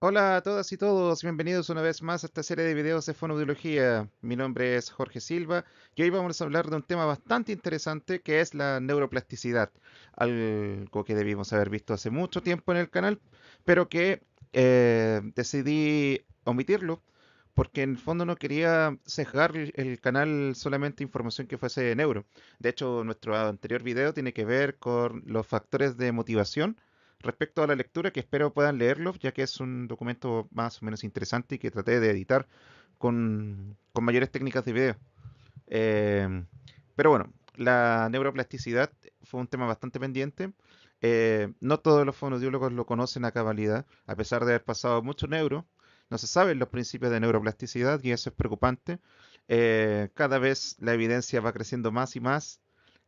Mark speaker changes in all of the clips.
Speaker 1: Hola a todas y todos, bienvenidos una vez más a esta serie de videos de fonoaudiología. Mi nombre es Jorge Silva y hoy vamos a hablar de un tema bastante interesante que es la neuroplasticidad, algo que debimos haber visto hace mucho tiempo en el canal, pero que decidí omitirlo porque en el fondo no quería sesgar el canal solamente información que fuese de neuro. De hecho, nuestro anterior video tiene que ver con los factores de motivación respecto a la lectura, que espero puedan leerlo, ya que es un documento más o menos interesante y que traté de editar con mayores técnicas de video. Eh, pero bueno, la neuroplasticidad fue un tema bastante pendiente. No todos los fonoaudiólogos lo conocen a cabalidad, a pesar de haber pasado mucho neuro. No se saben los principios de neuroplasticidad y eso es preocupante. Cada vez la evidencia va creciendo más y más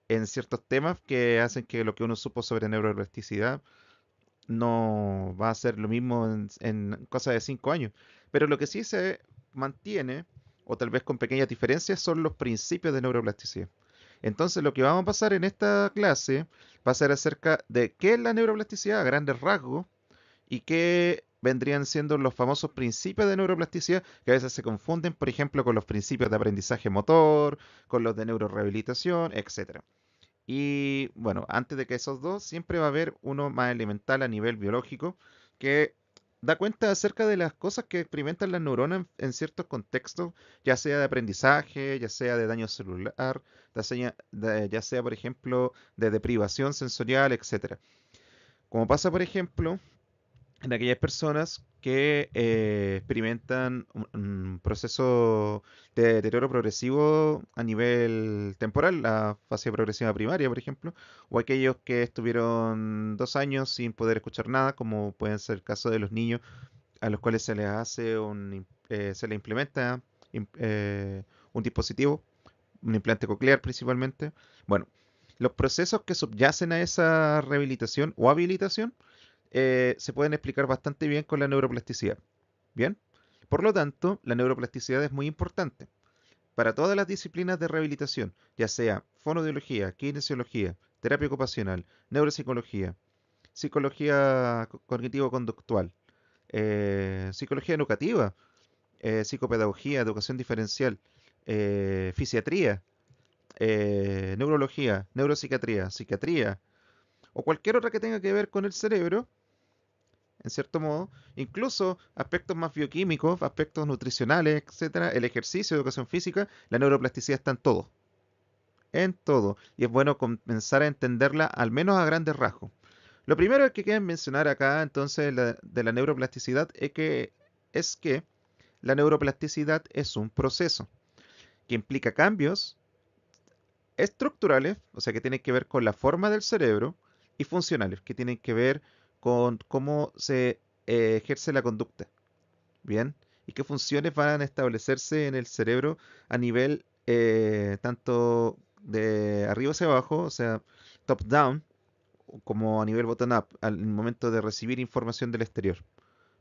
Speaker 1: en ciertos temas que hacen que lo que uno supo sobre neuroplasticidad no va a ser lo mismo en cosa de 5 años. Pero lo que sí se mantiene, o tal vez con pequeñas diferencias, son los principios de neuroplasticidad. Entonces, lo que vamos a pasar en esta clase va a ser acerca de qué es la neuroplasticidad a grandes rasgos y qué vendrían siendo los famosos principios de neuroplasticidad, que a veces se confunden, por ejemplo, con los principios de aprendizaje motor, con los de neurorehabilitación, etcétera. Y bueno, antes de que esos dos, siempre va a haber uno más elemental a nivel biológico que da cuenta acerca de las cosas que experimentan las neuronas en ciertos contextos, ya sea de aprendizaje, ya sea de daño celular, ya sea, por ejemplo, de deprivación sensorial, etcétera. Como pasa, por ejemplo, en aquellas personas que experimentan un proceso de deterioro progresivo a nivel temporal, la fase progresiva primaria, por ejemplo, o aquellos que estuvieron 2 años sin poder escuchar nada, como puede ser el caso de los niños a los cuales se les hace se les implementa un dispositivo, un implante coclear principalmente. Bueno, los procesos que subyacen a esa rehabilitación o habilitación se pueden explicar bastante bien con la neuroplasticidad. Bien, por lo tanto, la neuroplasticidad es muy importante para todas las disciplinas de rehabilitación, ya sea fonoaudiología, kinesiología, terapia ocupacional, neuropsicología, psicología cognitivo-conductual, psicología educativa, psicopedagogía, educación diferencial, fisiatría, neurología, neuropsiquiatría, psiquiatría o cualquier otra que tenga que ver con el cerebro, en cierto modo, incluso aspectos más bioquímicos, aspectos nutricionales, etcétera, el ejercicio, educación física, la neuroplasticidad está en todo, y es bueno comenzar a entenderla al menos a grandes rasgos. Lo primero que quieren mencionar acá entonces de la neuroplasticidad es que la neuroplasticidad es un proceso que implica cambios estructurales, o sea, que tienen que ver con la forma del cerebro, y funcionales, que tienen que ver con cómo se ejerce la conducta. Bien, y qué funciones van a establecerse en el cerebro a nivel tanto de arriba hacia abajo, o sea, top-down, como a nivel bottom-up, al momento de recibir información del exterior.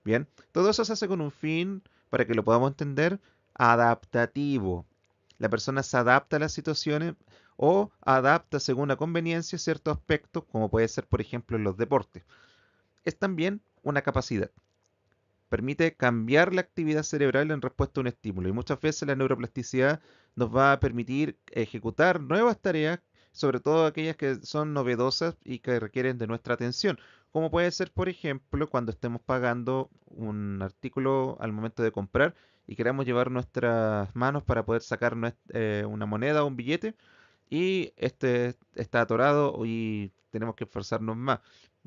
Speaker 1: Bien, todo eso se hace con un fin, para que lo podamos entender, adaptativo. La persona se adapta a las situaciones o adapta según la conveniencia ciertos aspectos, como puede ser, por ejemplo, en los deportes. Es también una capacidad. Permite cambiar la actividad cerebral en respuesta a un estímulo y muchas veces la neuroplasticidad nos va a permitir ejecutar nuevas tareas, sobre todo aquellas que son novedosas y que requieren de nuestra atención, como puede ser, por ejemplo, cuando estemos pagando un artículo al momento de comprar y queramos llevar nuestras manos para poder sacar una moneda o un billete y este está atorado y tenemos que esforzarnos más,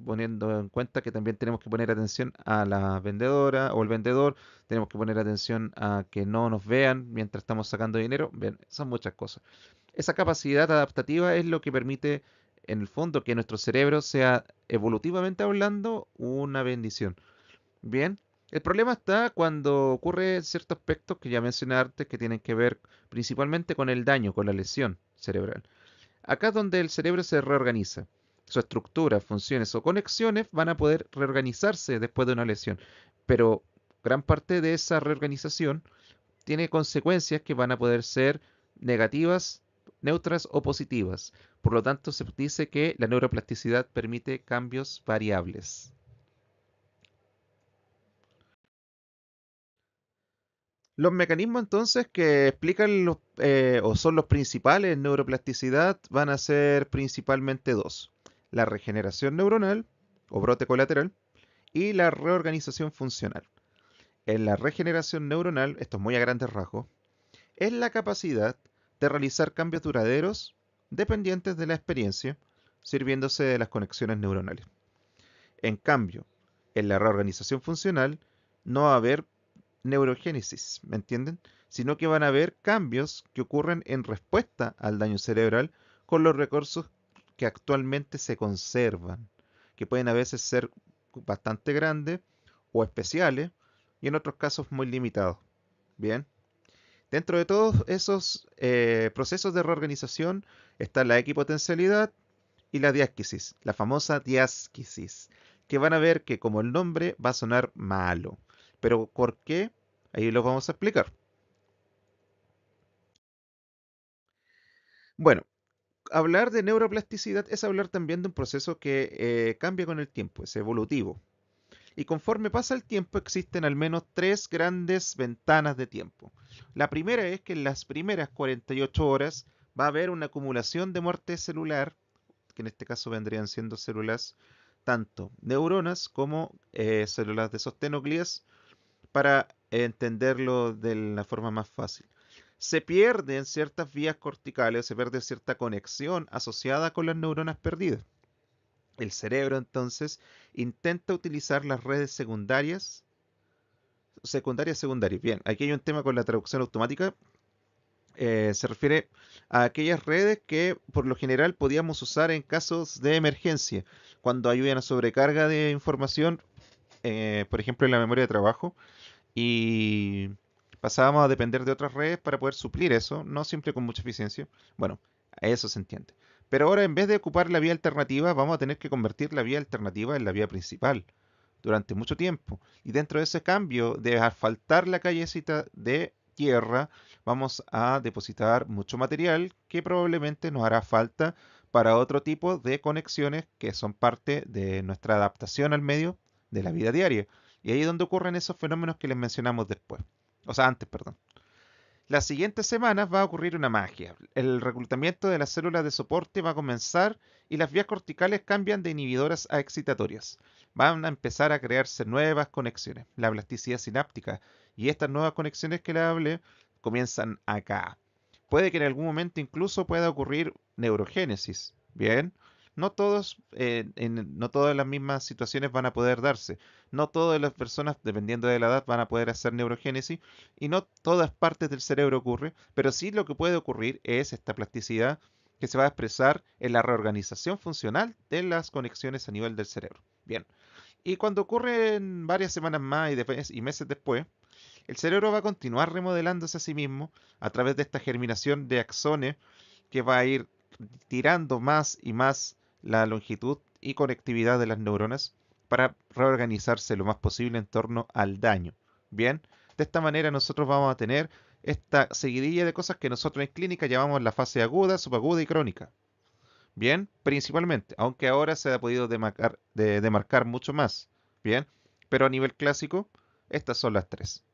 Speaker 1: poniendo en cuenta que también tenemos que poner atención a la vendedora o el vendedor, tenemos que poner atención a que no nos vean mientras estamos sacando dinero. Bien, son muchas cosas. Esa capacidad adaptativa es lo que permite, en el fondo, que nuestro cerebro sea, evolutivamente hablando, una bendición. Bien, el problema está cuando ocurre ciertos aspectos que ya mencioné antes que tienen que ver principalmente con el daño, con la lesión cerebral. Acá es donde el cerebro se reorganiza. Su estructura, funciones o conexiones van a poder reorganizarse después de una lesión, pero gran parte de esa reorganización tiene consecuencias que van a poder ser negativas, neutras o positivas. Por lo tanto, se dice que la neuroplasticidad permite cambios variables. Los mecanismos entonces que explican o son los principales en neuroplasticidad van a ser principalmente dos. La regeneración neuronal o brote colateral y la reorganización funcional. En la regeneración neuronal, esto es muy a grandes rasgos, es la capacidad de realizar cambios duraderos dependientes de la experiencia, sirviéndose de las conexiones neuronales. En cambio, en la reorganización funcional no va a haber neurogénesis, ¿me entienden? Sino que van a haber cambios que ocurren en respuesta al daño cerebral con los recursos que actualmente se conservan, que pueden a veces ser bastante grandes o especiales y en otros casos muy limitados. Bien, dentro de todos esos procesos de reorganización está la equipotencialidad y la diásquisis, la famosa diásquisis, que van a ver que como el nombre va a sonar malo. Pero ¿por qué? Ahí lo vamos a explicar. Bueno, hablar de neuroplasticidad es hablar también de un proceso que cambia con el tiempo, es evolutivo. Y conforme pasa el tiempo existen al menos tres grandes ventanas de tiempo. La primera es que en las primeras 48 horas va a haber una acumulación de muerte celular, que en este caso vendrían siendo células, tanto neuronas como células de sostén o glías, para entenderlo de la forma más fácil. Se pierden ciertas vías corticales, se pierde cierta conexión asociada con las neuronas perdidas. El cerebro entonces intenta utilizar las redes secundarias. Bien, aquí hay un tema con la traducción automática. Se refiere a aquellas redes que por lo general podíamos usar en casos de emergencia, cuando hay una sobrecarga de información, por ejemplo en la memoria de trabajo, y pasábamos a depender de otras redes para poder suplir eso, no siempre con mucha eficiencia. Bueno, a eso se entiende. Pero ahora en vez de ocupar la vía alternativa, vamos a tener que convertir la vía alternativa en la vía principal durante mucho tiempo. Y dentro de ese cambio de asfaltar la callecita de tierra, vamos a depositar mucho material que probablemente nos hará falta para otro tipo de conexiones que son parte de nuestra adaptación al medio de la vida diaria. Y ahí es donde ocurren esos fenómenos que les mencionamos después. O sea, antes, perdón. Las siguientes semanas va a ocurrir una magia. El reclutamiento de las células de soporte va a comenzar y las vías corticales cambian de inhibidoras a excitatorias. Van a empezar a crearse nuevas conexiones, la plasticidad sináptica, y estas nuevas conexiones que le hablé comienzan acá. Puede que en algún momento incluso pueda ocurrir neurogénesis. Bien, no todas las mismas situaciones van a poder darse. No todas las personas, dependiendo de la edad, van a poder hacer neurogénesis y no todas partes del cerebro ocurre, pero sí lo que puede ocurrir es esta plasticidad que se va a expresar en la reorganización funcional de las conexiones a nivel del cerebro. Bien, y cuando ocurren varias semanas más y meses después, el cerebro va a continuar remodelándose a sí mismo a través de esta germinación de axones que va a ir tirando más y más la longitud y conectividad de las neuronas para reorganizarse lo más posible en torno al daño. Bien, de esta manera nosotros vamos a tener esta seguidilla de cosas que nosotros en clínica llamamos la fase aguda, subaguda y crónica. Bien, principalmente, aunque ahora se ha podido demarcar mucho más. Bien, pero a nivel clásico, estas son las tres.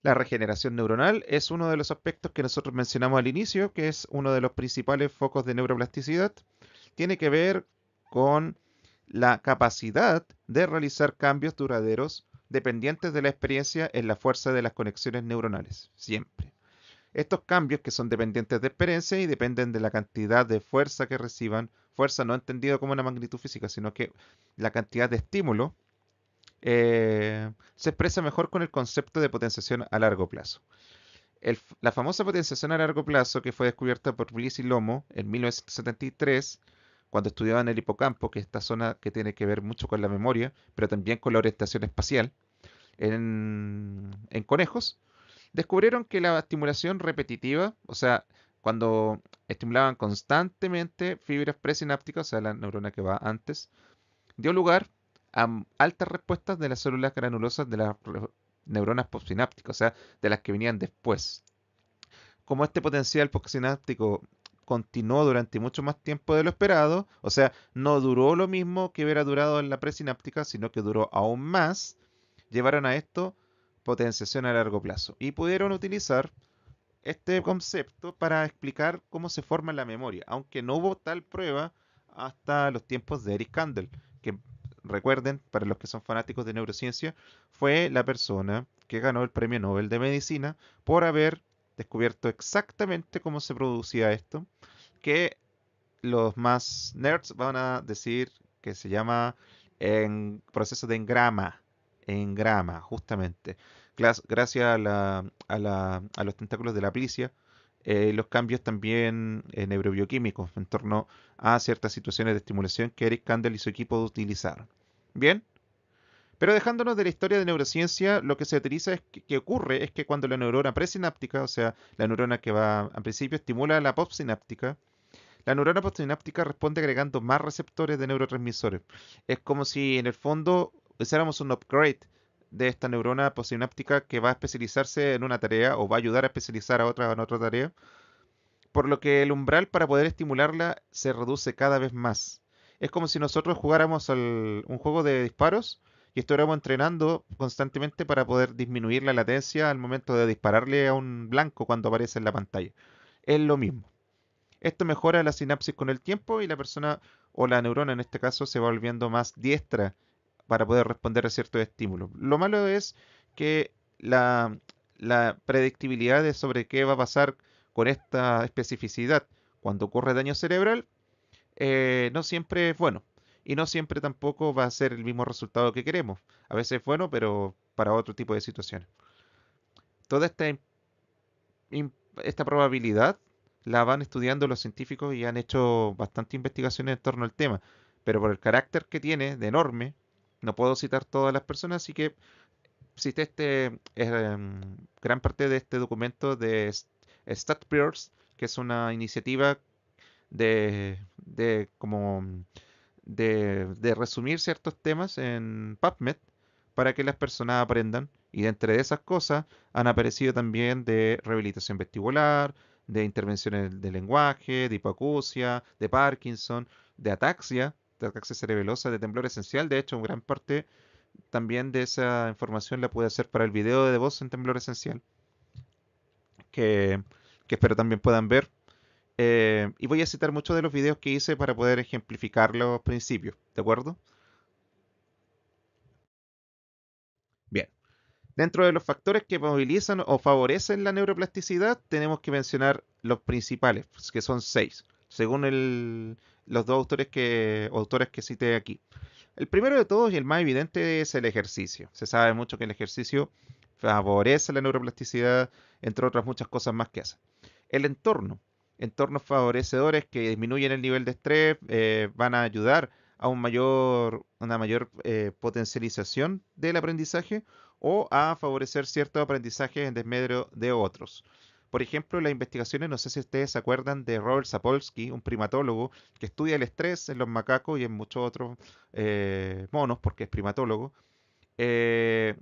Speaker 1: La regeneración neuronal es uno de los aspectos que nosotros mencionamos al inicio, que es uno de los principales focos de neuroplasticidad. Tiene que ver con la capacidad de realizar cambios duraderos dependientes de la experiencia en la fuerza de las conexiones neuronales, siempre. Estos cambios que son dependientes de experiencia y dependen de la cantidad de fuerza que reciban, fuerza no entendido como una magnitud física, sino que la cantidad de estímulo se expresa mejor con el concepto de potenciación a largo plazo. La famosa potenciación a largo plazo que fue descubierta por Bliss y Lomo en 1973, cuando estudiaban el hipocampo, que es esta zona que tiene que ver mucho con la memoria, pero también con la orientación espacial, en conejos, descubrieron que la estimulación repetitiva, o sea, cuando estimulaban constantemente fibras presinápticas, o sea, la neurona que va antes, dio lugar a altas respuestas de las células granulosas de las neuronas postsinápticas, o sea, de las que venían después. Como este potencial postsináptico continuó durante mucho más tiempo de lo esperado, o sea, no duró lo mismo que hubiera durado en la presináptica, sino que duró aún más, llevaron a esto potenciación a largo plazo y pudieron utilizar este concepto para explicar cómo se forma la memoria, aunque no hubo tal prueba hasta los tiempos de Eric Kandel, que recuerden, para los que son fanáticos de neurociencia, fue la persona que ganó el premio Nobel de Medicina por haber descubierto exactamente cómo se producía esto, que los más nerds van a decir que se llama en proceso de engrama, justamente. Gracias a los tentáculos de la plicia, los cambios también neurobioquímicos en torno a ciertas situaciones de estimulación que Eric Kandel y su equipo utilizaron. Bien, pero dejándonos de la historia de neurociencia, lo que se utiliza es que ocurre es que cuando la neurona presináptica, o sea, la neurona que va al principio estimula la postsináptica, la neurona postsináptica responde agregando más receptores de neurotransmisores. Es como si en el fondo hiciéramos un upgrade de esta neurona postsináptica que va a especializarse en una tarea o va a ayudar a especializar a otra en otra tarea, por lo que el umbral para poder estimularla se reduce cada vez más. Es como si nosotros jugáramos un juego de disparos y estuviéramos entrenando constantemente para poder disminuir la latencia al momento de dispararle a un blanco cuando aparece en la pantalla. Es lo mismo. Esto mejora la sinapsis con el tiempo y la persona o la neurona en este caso se va volviendo más diestra para poder responder a ciertos estímulos. Lo malo es que la predictibilidad de sobre qué va a pasar con esta especificidad cuando ocurre daño cerebral no siempre es bueno y no siempre tampoco va a ser el mismo resultado que queremos. A veces es bueno, pero para otro tipo de situaciones. Toda esta probabilidad la van estudiando los científicos y han hecho bastante investigaciones en torno al tema, pero por el carácter que tiene de enorme, no puedo citar todas las personas, así que cité gran parte de este documento de StatPeers, que es una iniciativa como de resumir ciertos temas en PubMed para que las personas aprendan. Y de entre esas cosas han aparecido también de rehabilitación vestibular, de intervenciones de lenguaje, de hipoacusia, de Parkinson, de ataxia cerebelosa, de temblor esencial. De hecho, gran parte también de esa información la pude hacer para el video de voz en temblor esencial, que, que espero también puedan ver. Y voy a citar muchos de los videos que hice para poder ejemplificar los principios, ¿de acuerdo? Bien. Dentro de los factores que movilizan o favorecen la neuroplasticidad, tenemos que mencionar los principales, pues, que son seis, según los dos autores que cité aquí. El primero de todos y el más evidente es el ejercicio. Se sabe mucho que el ejercicio favorece la neuroplasticidad, entre otras muchas cosas más que hace. El entorno. Entornos favorecedores que disminuyen el nivel de estrés van a ayudar a una mayor potencialización del aprendizaje o a favorecer ciertos aprendizajes en desmedro de otros. Por ejemplo, las investigaciones, no sé si ustedes se acuerdan de Robert Sapolsky, un primatólogo que estudia el estrés en los macacos y en muchos otros monos, porque es primatólogo. Eh,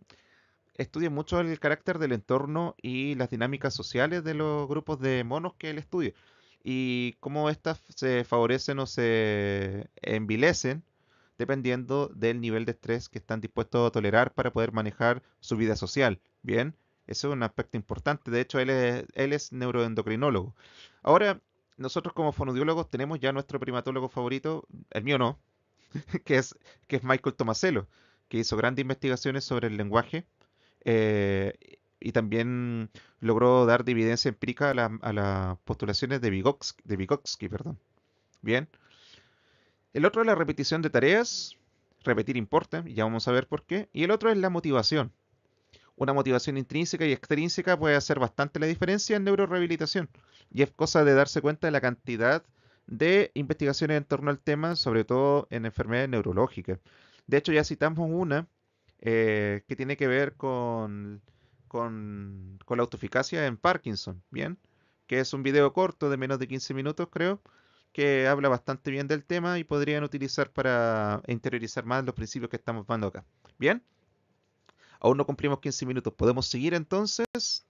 Speaker 1: Estudia mucho el carácter del entorno y las dinámicas sociales de los grupos de monos que él estudia y cómo éstas se favorecen o se envilecen dependiendo del nivel de estrés que están dispuestos a tolerar para poder manejar su vida social. Bien, eso es un aspecto importante. De hecho, él es neuroendocrinólogo. Ahora, nosotros como fonoaudiólogos tenemos ya nuestro primatólogo favorito, el mío no, que es, que es Michael Tomasello, que hizo grandes investigaciones sobre el lenguaje eh, y también logró dar de evidencia empírica a las postulaciones de Vygotsky, perdón. Bien. El otro es la repetición de tareas. Repetir importa, y ya vamos a ver por qué. Y el otro es la motivación. Una motivación intrínseca y extrínseca puede hacer bastante la diferencia en neurorehabilitación. Y es cosa de darse cuenta de la cantidad de investigaciones en torno al tema, sobre todo en enfermedades neurológicas. De hecho, ya citamos una que tiene que ver con la autoeficacia en Parkinson, ¿bien? Que es un video corto de menos de 15 minutos, creo, que habla bastante bien del tema y podrían utilizar para interiorizar más los principios que estamos dando acá. ¿Bien? Aún no cumplimos 15 minutos. ¿Podemos seguir entonces?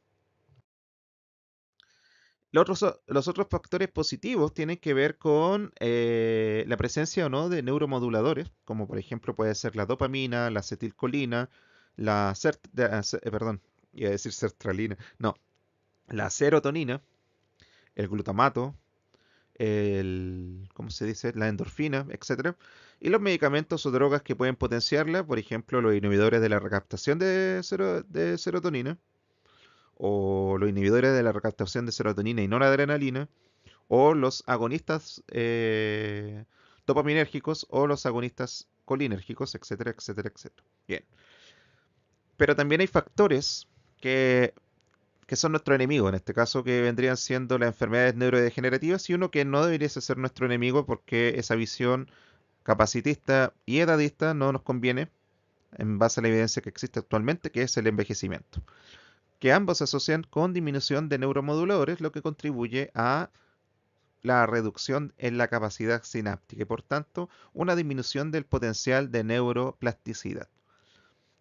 Speaker 1: Los otros factores positivos tienen que ver con la presencia o no de neuromoduladores, como por ejemplo puede ser la dopamina, la acetilcolina, perdón, iba a decir sertralina, no, la serotonina, el glutamato, ¿cómo se dice? La endorfina, etcétera. Y los medicamentos o drogas que pueden potenciarla, por ejemplo, los inhibidores de la recaptación de serotonina, o los inhibidores de la recaptación de serotonina y noradrenalina, o los agonistas dopaminérgicos, o los agonistas colinérgicos, etcétera, etcétera, etcétera. Bien. Pero también hay factores que, que son nuestro enemigo, en este caso que vendrían siendo las enfermedades neurodegenerativas y uno que no debería ser nuestro enemigo porque esa visión capacitista y edadista no nos conviene en base a la evidencia que existe actualmente, que es el envejecimiento, que ambos se asocian con disminución de neuromoduladores, lo que contribuye a la reducción en la capacidad sináptica y por tanto una disminución del potencial de neuroplasticidad.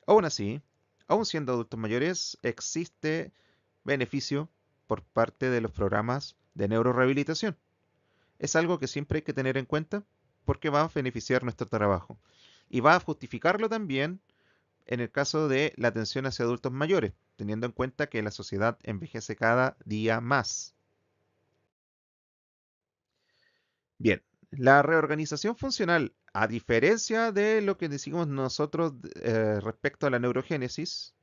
Speaker 1: Aún así, aún siendo adultos mayores, existe beneficio por parte de los programas de neurorehabilitación. Es algo que siempre hay que tener en cuenta porque va a beneficiar nuestro trabajo y va a justificarlo también en el caso de la atención hacia adultos mayores, teniendo en cuenta que la sociedad envejece cada día más. Bien, la reorganización funcional, a diferencia de lo que decimos nosotros respecto a la neurogénesis,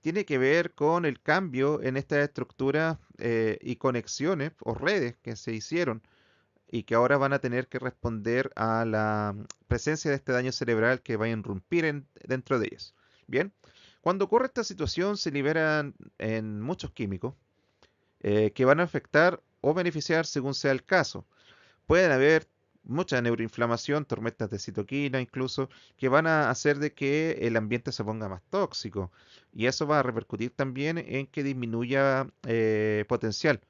Speaker 1: tiene que ver con el cambio en estas estructuras y conexiones o redes que se hicieron y que ahora van a tener que responder a la presencia de este daño cerebral que va a irrumpir dentro de ellas. Bien, cuando ocurre esta situación se liberan en muchos químicos que van a afectar o beneficiar según sea el caso. Pueden haber mucha neuroinflamación, tormentas de citoquina incluso, que van a hacer de que el ambiente se ponga más tóxico. Y eso va a repercutir también en que disminuya potencial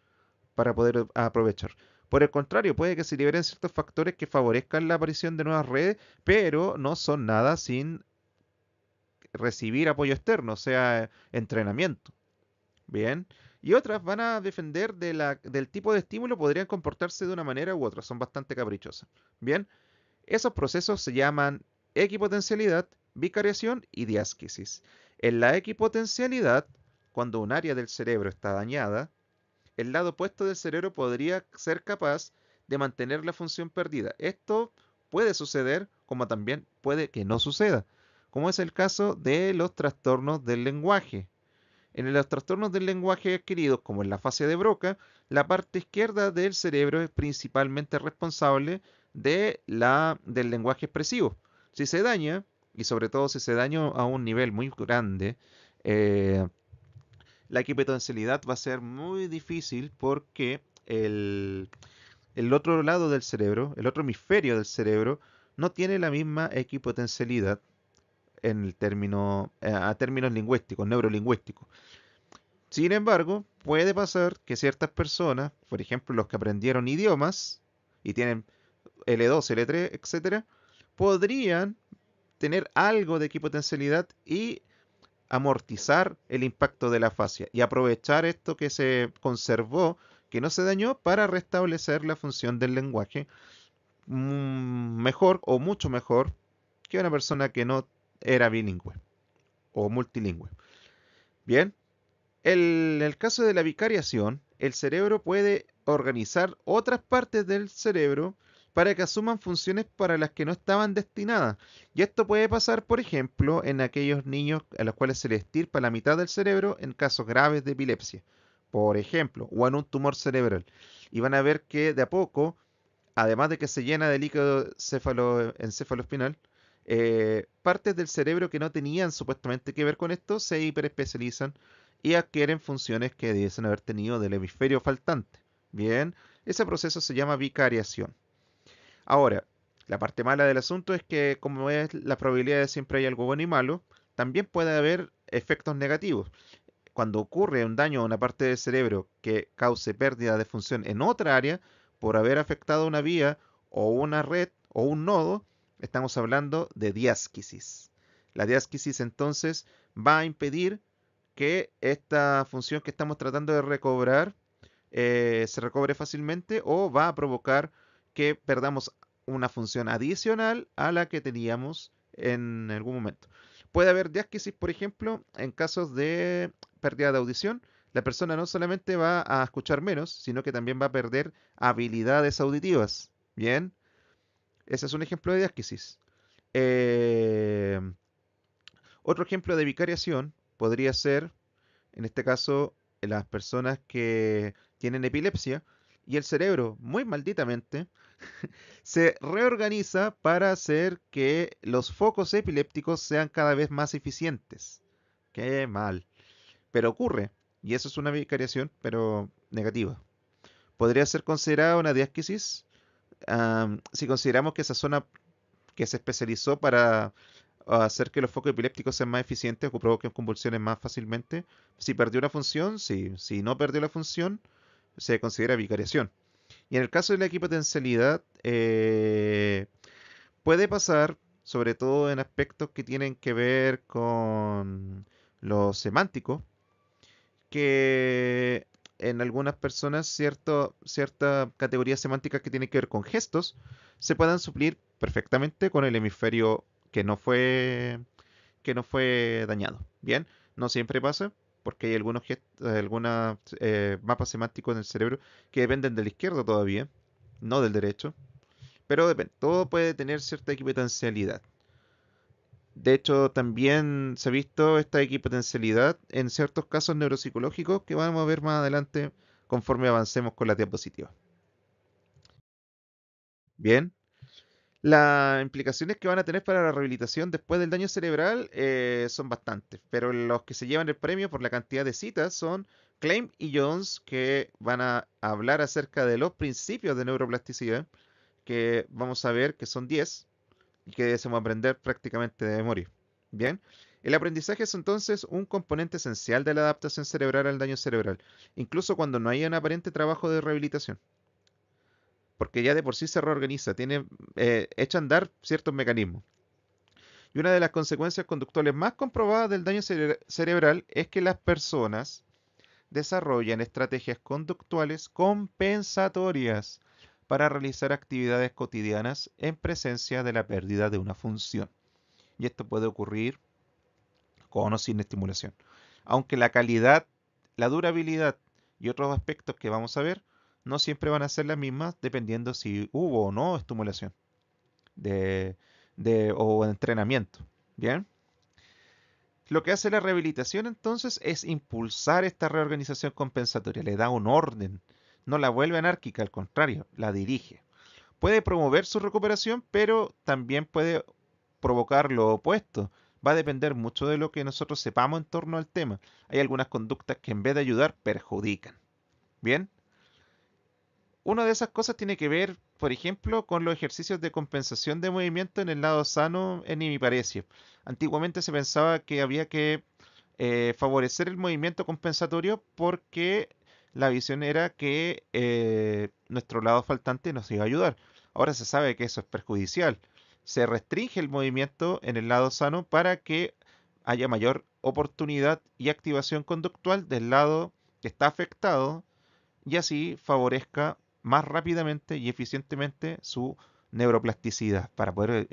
Speaker 1: para poder aprovechar. Por el contrario, puede que se liberen ciertos factores que favorezcan la aparición de nuevas redes, pero no son nada sin recibir apoyo externo, o sea, entrenamiento. Bien. Y otras van a defender del tipo de estímulo, podrían comportarse de una manera u otra, son bastante caprichosas. Bien, esos procesos se llaman equipotencialidad, bicariación y diásquisis. En la equipotencialidad, cuando un área del cerebro está dañada, el lado opuesto del cerebro podría ser capaz de mantener la función perdida. Esto puede suceder, como también puede que no suceda, como es el caso de los trastornos del lenguaje. En los trastornos del lenguaje adquiridos, como en la fase de Broca, la parte izquierda del cerebro es principalmente responsable del lenguaje expresivo. Si se daña, y sobre todo si se daña a un nivel muy grande, eh, la equipotencialidad va a ser muy difícil porque el otro lado del cerebro, el otro hemisferio del cerebro, no tiene la misma equipotencialidad a términos lingüísticos, neurolingüísticos. Sin embargo, puede pasar que ciertas personas, por ejemplo los que aprendieron idiomas y tienen L2, L3, etcétera, podrían tener algo de equipotencialidad y amortizar el impacto de la fascia y aprovechar esto que se conservó, que no se dañó, para restablecer la función del lenguaje mejor o mucho mejor que una persona que no era bilingüe o multilingüe. Bien, en el caso de la vicariación, el cerebro puede organizar otras partes del cerebro para que asuman funciones para las que no estaban destinadas. Y esto puede pasar, por ejemplo, en aquellos niños a los cuales se les estirpa la mitad del cerebro en casos graves de epilepsia, por ejemplo, o en un tumor cerebral. Y van a ver que de a poco, además de que se llena de líquido encefaloespinal, partes del cerebro que no tenían supuestamente que ver con esto se hiperespecializan y adquieren funciones que debiesen haber tenido del hemisferio faltante. Bien, ese proceso se llama vicariación. Ahora, la parte mala del asunto es que, como es la probabilidad de siempre hay algo bueno y malo, también puede haber efectos negativos. Cuando ocurre un daño a una parte del cerebro que cause pérdida de función en otra área por haber afectado una vía o una red o un nodo, estamos hablando de diásquisis. La diásquisis entonces va a impedir que esta función que estamos tratando de recobrar se recobre fácilmente o va a provocar que perdamos una función adicional a la que teníamos en algún momento. Puede haber diáquisis, por ejemplo, en casos de pérdida de audición. La persona no solamente va a escuchar menos, sino que también va a perder habilidades auditivas. Bien, ese es un ejemplo de diáquisis. Eh, Otro ejemplo de vicariación podría ser, en este caso, las personas que tienen epilepsia y el cerebro, muy malditamente, se reorganiza para hacer que los focos epilépticos sean cada vez más eficientes. Qué mal. Pero ocurre, y eso es una vicariación, pero negativa. Podría ser considerada una diáquisis si consideramos que esa zona que se especializó para hacer que los focos epilépticos sean más eficientes o que provoquen convulsiones más fácilmente. Si perdió una función, sí. Si no perdió la función, se considera vicariación. Y en el caso de la equipotencialidad, puede pasar, sobre todo en aspectos que tienen que ver con lo semántico, que en algunas personas cierta categoría semántica que tiene que ver con gestos se puedan suplir perfectamente con el hemisferio que no fue dañado. Bien, no siempre pasa, porque hay algunos mapas semánticos en el cerebro que dependen del izquierdo todavía, no del derecho, pero depende. Todo puede tener cierta equipotencialidad. De hecho, también se ha visto esta equipotencialidad en ciertos casos neuropsicológicos que vamos a ver más adelante conforme avancemos con la diapositiva. Bien, las implicaciones que van a tener para la rehabilitación después del daño cerebral son bastantes, pero los que se llevan el premio por la cantidad de citas son Klein y Jones, que van a hablar acerca de los principios de neuroplasticidad, que vamos a ver que son 10 y que debemos aprender prácticamente de memoria. Bien, el aprendizaje es entonces un componente esencial de la adaptación cerebral al daño cerebral, incluso cuando no haya un aparente trabajo de rehabilitación, porque ya de por sí se reorganiza, echa a andar ciertos mecanismos. Y una de las consecuencias conductuales más comprobadas del daño cerebral es que las personas desarrollan estrategias conductuales compensatorias para realizar actividades cotidianas en presencia de la pérdida de una función. Y esto puede ocurrir con o sin estimulación. Aunque la calidad, la durabilidad y otros aspectos que vamos a ver no siempre van a ser las mismas dependiendo si hubo o no estimulación de, o entrenamiento. Bien. Lo que hace la rehabilitación entonces es impulsar esta reorganización compensatoria, le da un orden, no la vuelve anárquica, al contrario, la dirige. Puede promover su recuperación, pero también puede provocar lo opuesto. Va a depender mucho de lo que nosotros sepamos en torno al tema. Hay algunas conductas que en vez de ayudar perjudican. Bien, una de esas cosas tiene que ver, por ejemplo, con los ejercicios de compensación de movimiento en el lado sano en hemiparesia. Antiguamente se pensaba que había que favorecer el movimiento compensatorio porque la visión era que nuestro lado faltante nos iba a ayudar. Ahora se sabe que eso es perjudicial. Se restringe el movimiento en el lado sano para que haya mayor oportunidad y activación conductual del lado que está afectado y así favorezca más rápidamente y eficientemente su neuroplasticidad para poder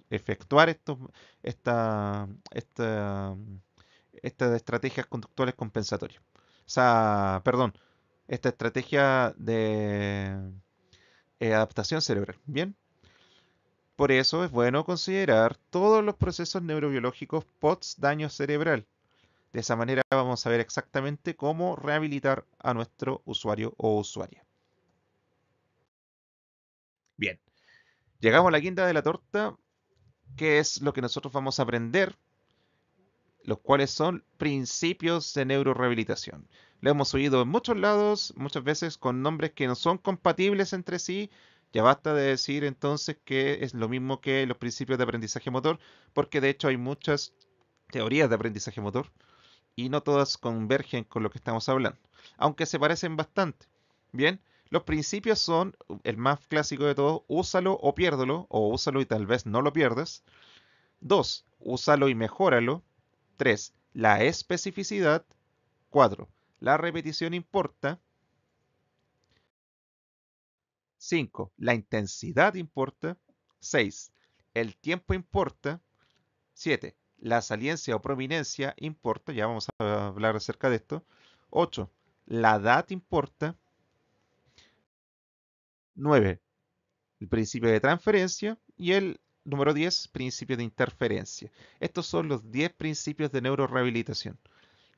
Speaker 1: efectuar esta, esta, estas estrategias conductuales compensatorias. O sea, perdón, esta estrategia de adaptación cerebral. Bien, por eso es bueno considerar todos los procesos neurobiológicos post daño cerebral. De esa manera vamos a ver exactamente cómo rehabilitar a nuestro usuario o usuaria. Bien, llegamos a la guinda de la torta, que es lo que nosotros vamos a aprender, los cuales son principios de neurorehabilitación. Lo hemos oído en muchos lados, muchas veces con nombres que no son compatibles entre sí. Ya basta de decir entonces que es lo mismo que los principios de aprendizaje motor, porque de hecho hay muchas teorías de aprendizaje motor y no todas convergen con lo que estamos hablando, aunque se parecen bastante. Bien, los principios son el más clásico de todos: úsalo o piérdelo, o úsalo y tal vez no lo pierdas. 2, úsalo y mejóralo. 3, la especificidad. 4, la repetición importa. 5. La intensidad importa. 6. El tiempo importa. 7. La saliencia o prominencia importa. Ya vamos a hablar acerca de esto. 8. La edad importa. 9. El principio de transferencia. Y el número 10, principio de interferencia. Estos son los 10 principios de neurorehabilitación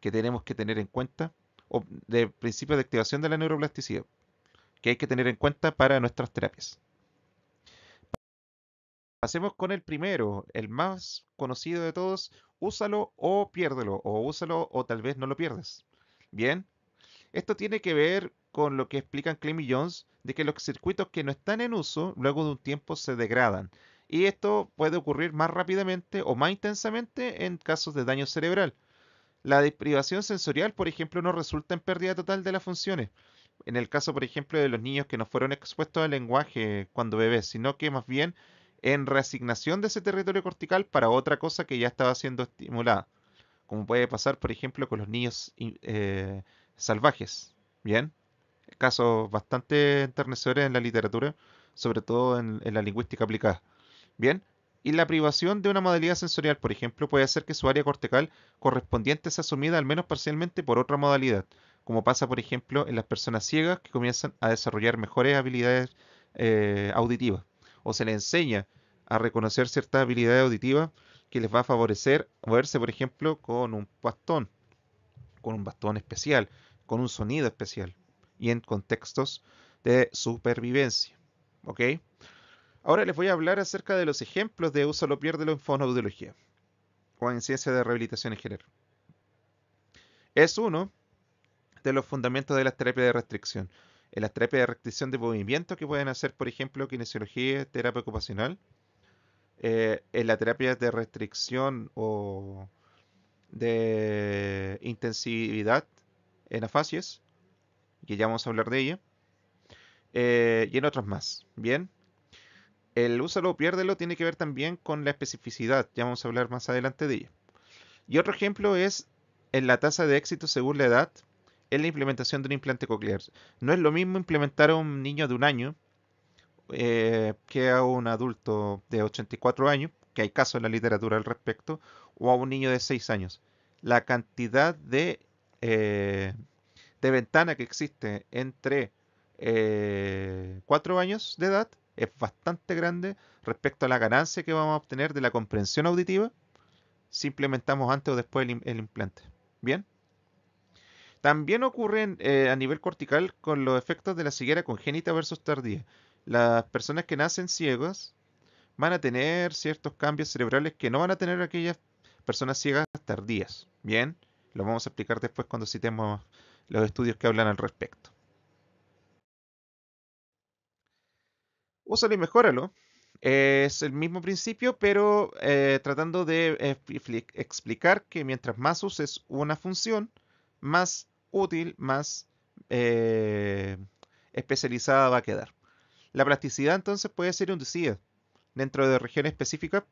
Speaker 1: que tenemos que tener en cuenta, o de principios de activación de la neuroplasticidad, que hay que tener en cuenta para nuestras terapias. Pasemos con el primero, el más conocido de todos, úsalo o piérdelo, o úsalo o tal vez no lo pierdas. Bien, esto tiene que ver con lo que explican Clem y Jones, de que los circuitos que no están en uso, luego de un tiempo se degradan. Y esto puede ocurrir más rápidamente o más intensamente en casos de daño cerebral. La deprivación sensorial, por ejemplo, no resulta en pérdida total de las funciones. En el caso, por ejemplo, de los niños que no fueron expuestos al lenguaje cuando bebés, sino que más bien en reasignación de ese territorio cortical para otra cosa que ya estaba siendo estimulada, como puede pasar, por ejemplo, con los niños salvajes. Bien, casos bastante enternecedores en la literatura, sobre todo en la lingüística aplicada. Bien, y la privación de una modalidad sensorial, por ejemplo, puede hacer que su área cortical correspondiente sea asumida al menos parcialmente por otra modalidad, como pasa, por ejemplo, en las personas ciegas que comienzan a desarrollar mejores habilidades auditivas, o se les enseña a reconocer ciertas habilidades auditivas que les va a favorecer moverse, por ejemplo, con un bastón especial, con un sonido especial, y en contextos de supervivencia. ¿Ok? Ahora les voy a hablar acerca de los ejemplos de úsalo piérdelo en fonoaudiología o en ciencia de rehabilitación en general. Es uno de los fundamentos de las terapias de restricción. En las terapias de restricción de movimiento que pueden hacer, por ejemplo, kinesiología, terapia ocupacional, en la terapia de restricción o de intensividad en afasias, que ya vamos a hablar de ella, y en otras más. Bien, el úsalo o piérdelo tiene que ver también con la especificidad, ya vamos a hablar más adelante de ella. Y otro ejemplo es en la tasa de éxito según la edad en la implementación de un implante coclear. No es lo mismo implementar a un niño de un año que a un adulto de 84 años, que hay casos en la literatura al respecto, o a un niño de 6 años. La cantidad eh, de ventana que existe entre 4 años de edad es bastante grande respecto a la ganancia que vamos a obtener de la comprensión auditiva si implementamos antes o después el implante. Bien. También ocurren a nivel cortical con los efectos de la ceguera congénita versus tardía. Las personas que nacen ciegos van a tener ciertos cambios cerebrales que no van a tener aquellas personas ciegas tardías. Bien, lo vamos a explicar después cuando citemos los estudios que hablan al respecto. Úsalo y mejóralo. Es el mismo principio, pero tratando de explicar que mientras más uses una función, más útil, más eh, especializada va a quedar. La plasticidad entonces puede ser inducida dentro de regiones específicas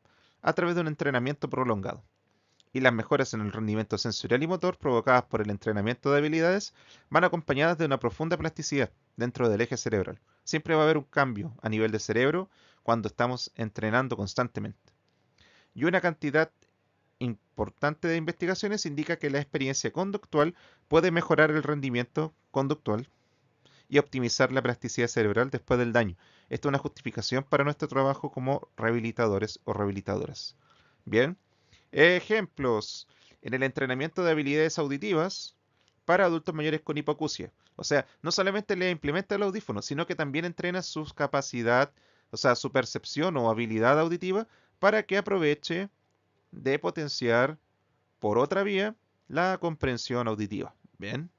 Speaker 1: a través de un entrenamiento prolongado. Y las mejoras en el rendimiento sensorial y motor provocadas por el entrenamiento de habilidades van acompañadas de una profunda plasticidad dentro del eje cerebral. Siempre va a haber un cambio a nivel de cerebro cuando estamos entrenando constantemente. Y una cantidad importante de investigaciones indica que la experiencia conductual puede mejorar el rendimiento conductual y optimizar la plasticidad cerebral después del daño. Esto es una justificación para nuestro trabajo como rehabilitadores o rehabilitadoras. Bien, ejemplos. En el entrenamiento de habilidades auditivas para adultos mayores con hipoacusia. O sea, no solamente le implementa el audífono, sino que también entrena su capacidad, o sea, su percepción o habilidad auditiva para que aproveche de potenciar por otra vía la comprensión auditiva. Bien.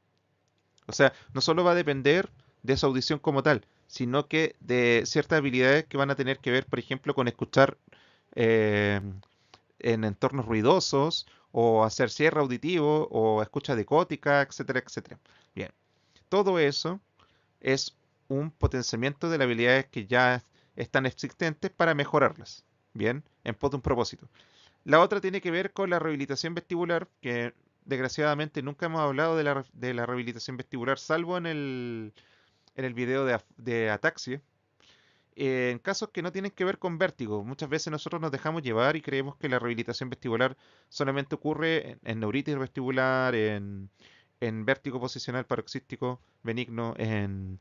Speaker 1: O sea, no solo va a depender de su audición como tal, sino que de ciertas habilidades que van a tener que ver, por ejemplo, con escuchar eh, en entornos ruidosos o hacer cierre auditivo o escucha dicótica, etcétera, etcétera. Bien, todo eso es un potenciamiento de las habilidades que ya están existentes para mejorarlas. Bien, en pos de un propósito. La otra tiene que ver con la rehabilitación vestibular, que desgraciadamente nunca hemos hablado de la rehabilitación vestibular, salvo en el video de ataxia. En casos que no tienen que ver con vértigo. Muchas veces nosotros nos dejamos llevar y creemos que la rehabilitación vestibular solamente ocurre en neuritis vestibular, en vértigo posicional paroxístico benigno, en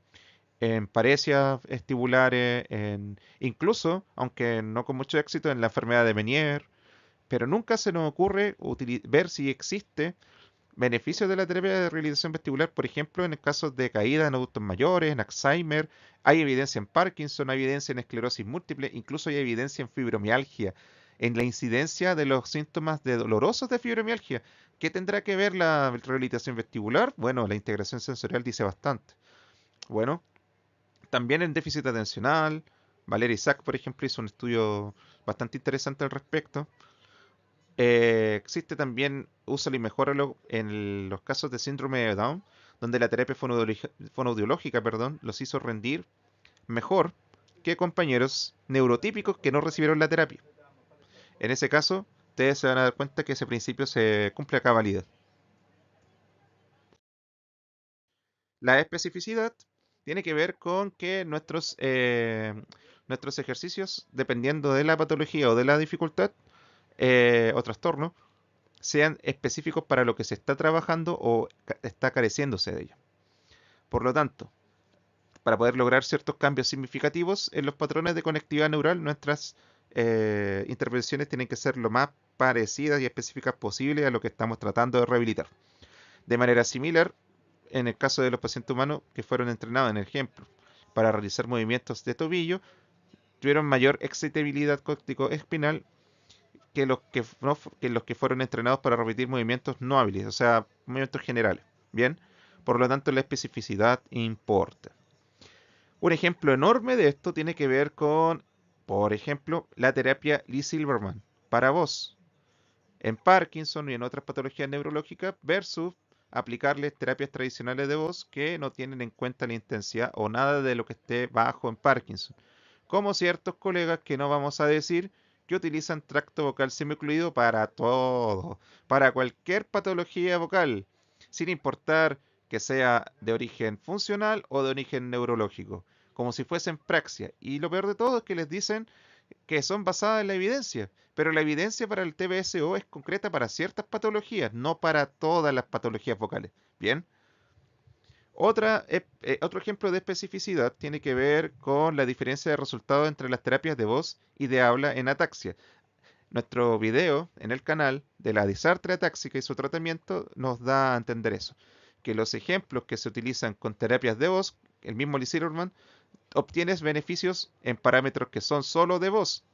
Speaker 1: paresias vestibulares, incluso, aunque no con mucho éxito, en la enfermedad de Meniere, pero nunca se nos ocurre ver si existe beneficios de la terapia de rehabilitación vestibular, por ejemplo, en el caso de caída en adultos mayores, en Alzheimer, hay evidencia en Parkinson, hay evidencia en esclerosis múltiple, incluso hay evidencia en fibromialgia, en la incidencia de los síntomas dolorosos de fibromialgia. ¿Qué tendrá que ver la rehabilitación vestibular? Bueno, la integración sensorial dice bastante. Bueno, también en déficit atencional, Valeria Isaac, por ejemplo, hizo un estudio bastante interesante al respecto. Existe también, úsalo y mejóralo en los casos de síndrome de Down, donde la terapia fonoaudiológica, perdón, los hizo rendir mejor que compañeros neurotípicos que no recibieron la terapia. En ese caso, ustedes se van a dar cuenta que ese principio se cumple a cabalidad. La especificidad tiene que ver con que nuestros ejercicios, dependiendo de la patología o de la dificultad o trastorno, sean específicos para lo que se está trabajando o está careciéndose de ello. Por lo tanto, para poder lograr ciertos cambios significativos en los patrones de conectividad neural, nuestras intervenciones tienen que ser lo más parecidas y específicas posible a lo que estamos tratando de rehabilitar. De manera similar, en el caso de los pacientes humanos que fueron entrenados, en el ejemplo, para realizar movimientos de tobillo, tuvieron mayor excitabilidad córtico-espinal que los que fueron entrenados para repetir movimientos no hábiles, o sea, movimientos generales. Bien, por lo tanto, la especificidad importa. Un ejemplo enorme de esto tiene que ver con, por ejemplo, la terapia Lee Silverman para voz en Parkinson y en otras patologías neurológicas versus aplicarles terapias tradicionales de voz que no tienen en cuenta la intensidad o nada de lo que esté bajo en Parkinson. Como ciertos colegas que no vamos a decir que utilizan tracto vocal semiocluido para todo, para cualquier patología vocal, sin importar que sea de origen funcional o de origen neurológico, como si fuesen praxia. Y lo peor de todo es que les dicen que son basadas en la evidencia, pero la evidencia para el TBSO es concreta para ciertas patologías, no para todas las patologías vocales. Bien, otro ejemplo de especificidad tiene que ver con la diferencia de resultados entre las terapias de voz y de habla en ataxia. Nuestro video en el canal de la disartria atáxica y su tratamiento nos da a entender eso, que los ejemplos que se utilizan con terapias de voz, el mismo Lee Silverman, obtienes beneficios en parámetros que son solo de voz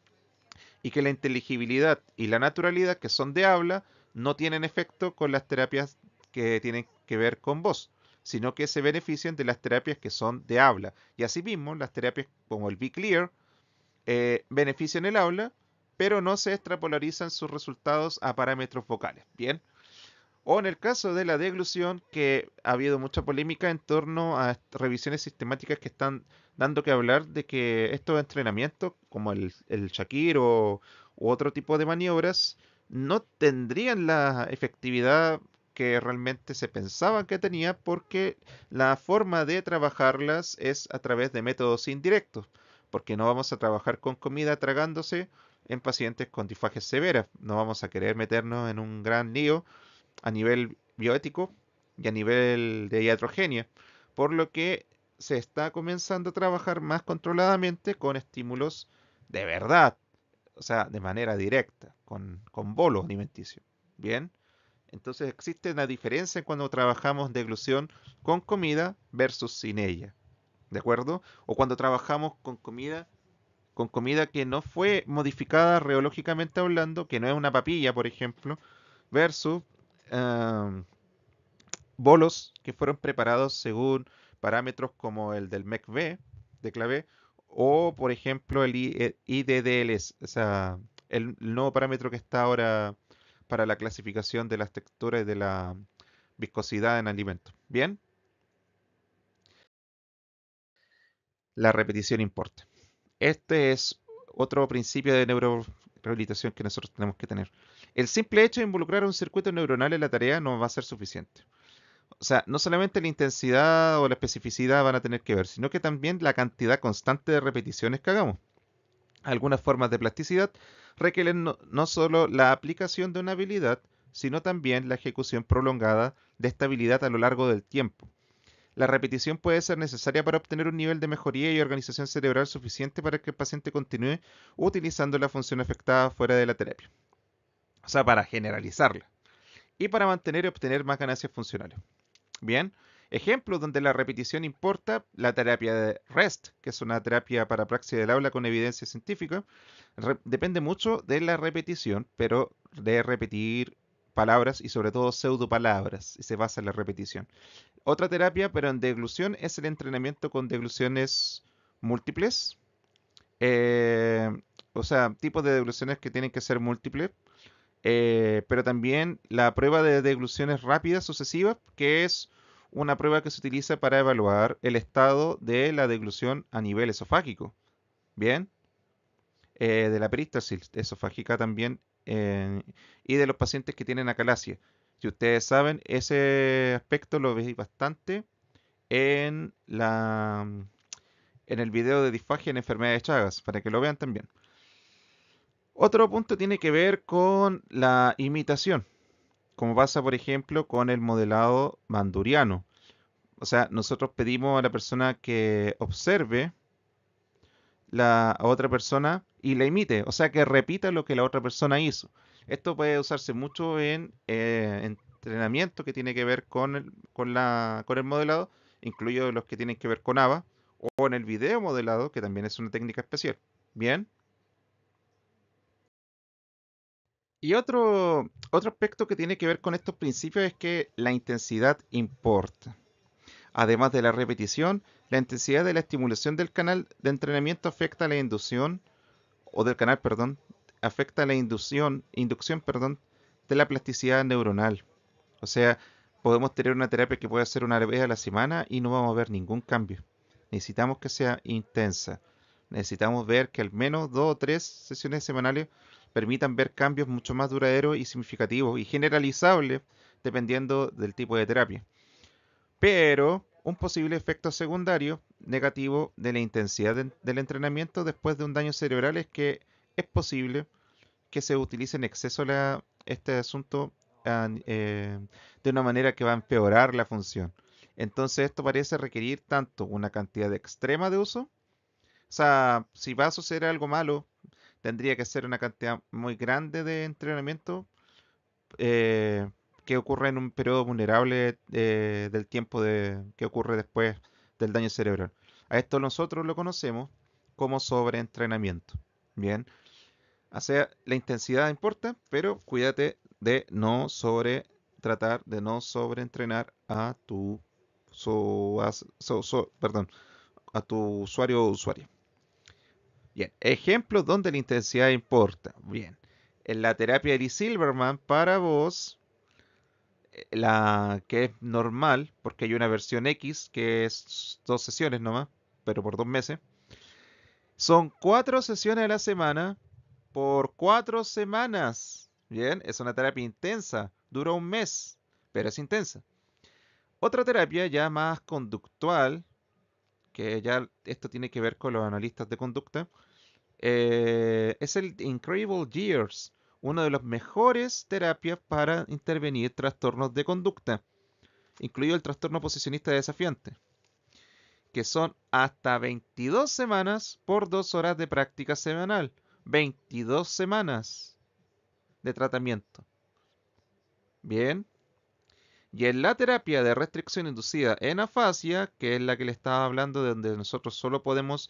Speaker 1: y que la inteligibilidad y la naturalidad que son de habla no tienen efecto con las terapias que tienen que ver con voz, sino que se benefician de las terapias que son de habla. Y asimismo, las terapias como el Be Clear benefician el habla, pero no se extrapolarizan sus resultados a parámetros vocales. Bien. O en el caso de la deglución, que ha habido mucha polémica en torno a revisiones sistemáticas que están dando que hablar de que estos entrenamientos, como el Shakir u otro tipo de maniobras, no tendrían la efectividad que realmente se pensaba que tenía porque la forma de trabajarlas es a través de métodos indirectos, porque no vamos a trabajar con comida tragándose en pacientes con disfagias severas, no vamos a querer meternos en un gran lío a nivel bioético y a nivel de iatrogenia, por lo que se está comenzando a trabajar más controladamente con estímulos de verdad, o sea, de manera directa, con bolos alimenticios. Bien, entonces existe una diferencia cuando trabajamos deglución con comida versus sin ella, ¿de acuerdo? O cuando trabajamos con comida que no fue modificada reológicamente hablando, que no es una papilla, por ejemplo, versus um, bolos que fueron preparados según parámetros como el del MECV de clave o por ejemplo el IDDLS, o sea, el nuevo parámetro que está ahora para la clasificación de las texturas y de la viscosidad en alimentos. Bien, la repetición importa. Este es otro principio de neurorehabilitación que nosotros tenemos que tener. El simple hecho de involucrar un circuito neuronal en la tarea no va a ser suficiente. O sea, no solamente la intensidad o la especificidad van a tener que ver, sino que también la cantidad constante de repeticiones que hagamos. Algunas formas de plasticidad requieren no solo la aplicación de una habilidad, sino también la ejecución prolongada de esta habilidad a lo largo del tiempo. La repetición puede ser necesaria para obtener un nivel de mejoría y organización cerebral suficiente para que el paciente continúe utilizando la función afectada fuera de la terapia. O sea, para generalizarla. Y para mantener y obtener más ganancias funcionales. Bien, ejemplos donde la repetición importa, la terapia de REST, que es una terapia para praxis del habla con evidencia científica, depende mucho de la repetición, pero de repetir palabras y sobre todo pseudopalabras, y se basa en la repetición. Otra terapia, pero en deglución, es el entrenamiento con degluciones múltiples, eh, o sea, tipos de degluciones que tienen que ser múltiples, pero también la prueba de degluciones rápidas sucesivas, que es una prueba que se utiliza para evaluar el estado de la deglución a nivel esofágico. Bien, de la perístasis esofágica también, y de los pacientes que tienen acalasia. Si ustedes saben, ese aspecto lo veis bastante en en el video de disfagia en enfermedades de Chagas, para que lo vean también. Otro punto tiene que ver con la imitación, como pasa, por ejemplo, con el modelado manduriano. O sea, nosotros pedimos a la persona que observe a otra persona y la imite, o sea, que repita lo que la otra persona hizo. Esto puede usarse mucho en entrenamiento que tiene que ver con el modelado, incluidos los que tienen que ver con ABA, o en el video modelado, que también es una técnica especial. Bien. Y otro aspecto que tiene que ver con estos principios es que la intensidad importa. Además de la repetición, la intensidad de la estimulación del canal de entrenamiento afecta a la inducción, o del canal, perdón, afecta a la inducción, perdón, de la plasticidad neuronal. O sea, podemos tener una terapia que puede ser una vez a la semana y no vamos a ver ningún cambio. Necesitamos que sea intensa. Necesitamos ver que al menos 2 o 3 sesiones semanales permitan ver cambios mucho más duraderos y significativos y generalizables dependiendo del tipo de terapia. Pero un posible efecto secundario negativo de la intensidad del entrenamiento después de un daño cerebral es que es posible que se utilice en exceso este asunto de una manera que va a empeorar la función. Entonces esto parece requerir tanto una cantidad extrema de uso, o sea, si va a suceder algo malo, tendría que ser una cantidad muy grande de entrenamiento, eh, que ocurre en un periodo vulnerable del tiempo que ocurre después del daño cerebral. A esto nosotros lo conocemos como sobreentrenamiento. Bien, o sea, la intensidad importa, pero cuídate de no tratar de no sobreentrenar a perdón, a tu usuario o usuaria. Bien, ejemplos donde la intensidad importa. Bien, en la terapia de Lee Silverman para vos, la que es normal, porque hay una versión X que es 2 sesiones nomás, pero por 2 meses. Son 4 sesiones a la semana por 4 semanas. Bien, es una terapia intensa, dura un mes, pero es intensa. Otra terapia ya más conductual, que ya esto tiene que ver con los analistas de conducta, es el Incredible Years, una de las mejores terapias para intervenir trastornos de conducta, incluido el trastorno posicionista desafiante, que son hasta 22 semanas por 2 horas de práctica semanal. 22 semanas de tratamiento. Bien. Y en la terapia de restricción inducida en afasia, que es la que le estaba hablando, de donde nosotros solo podemos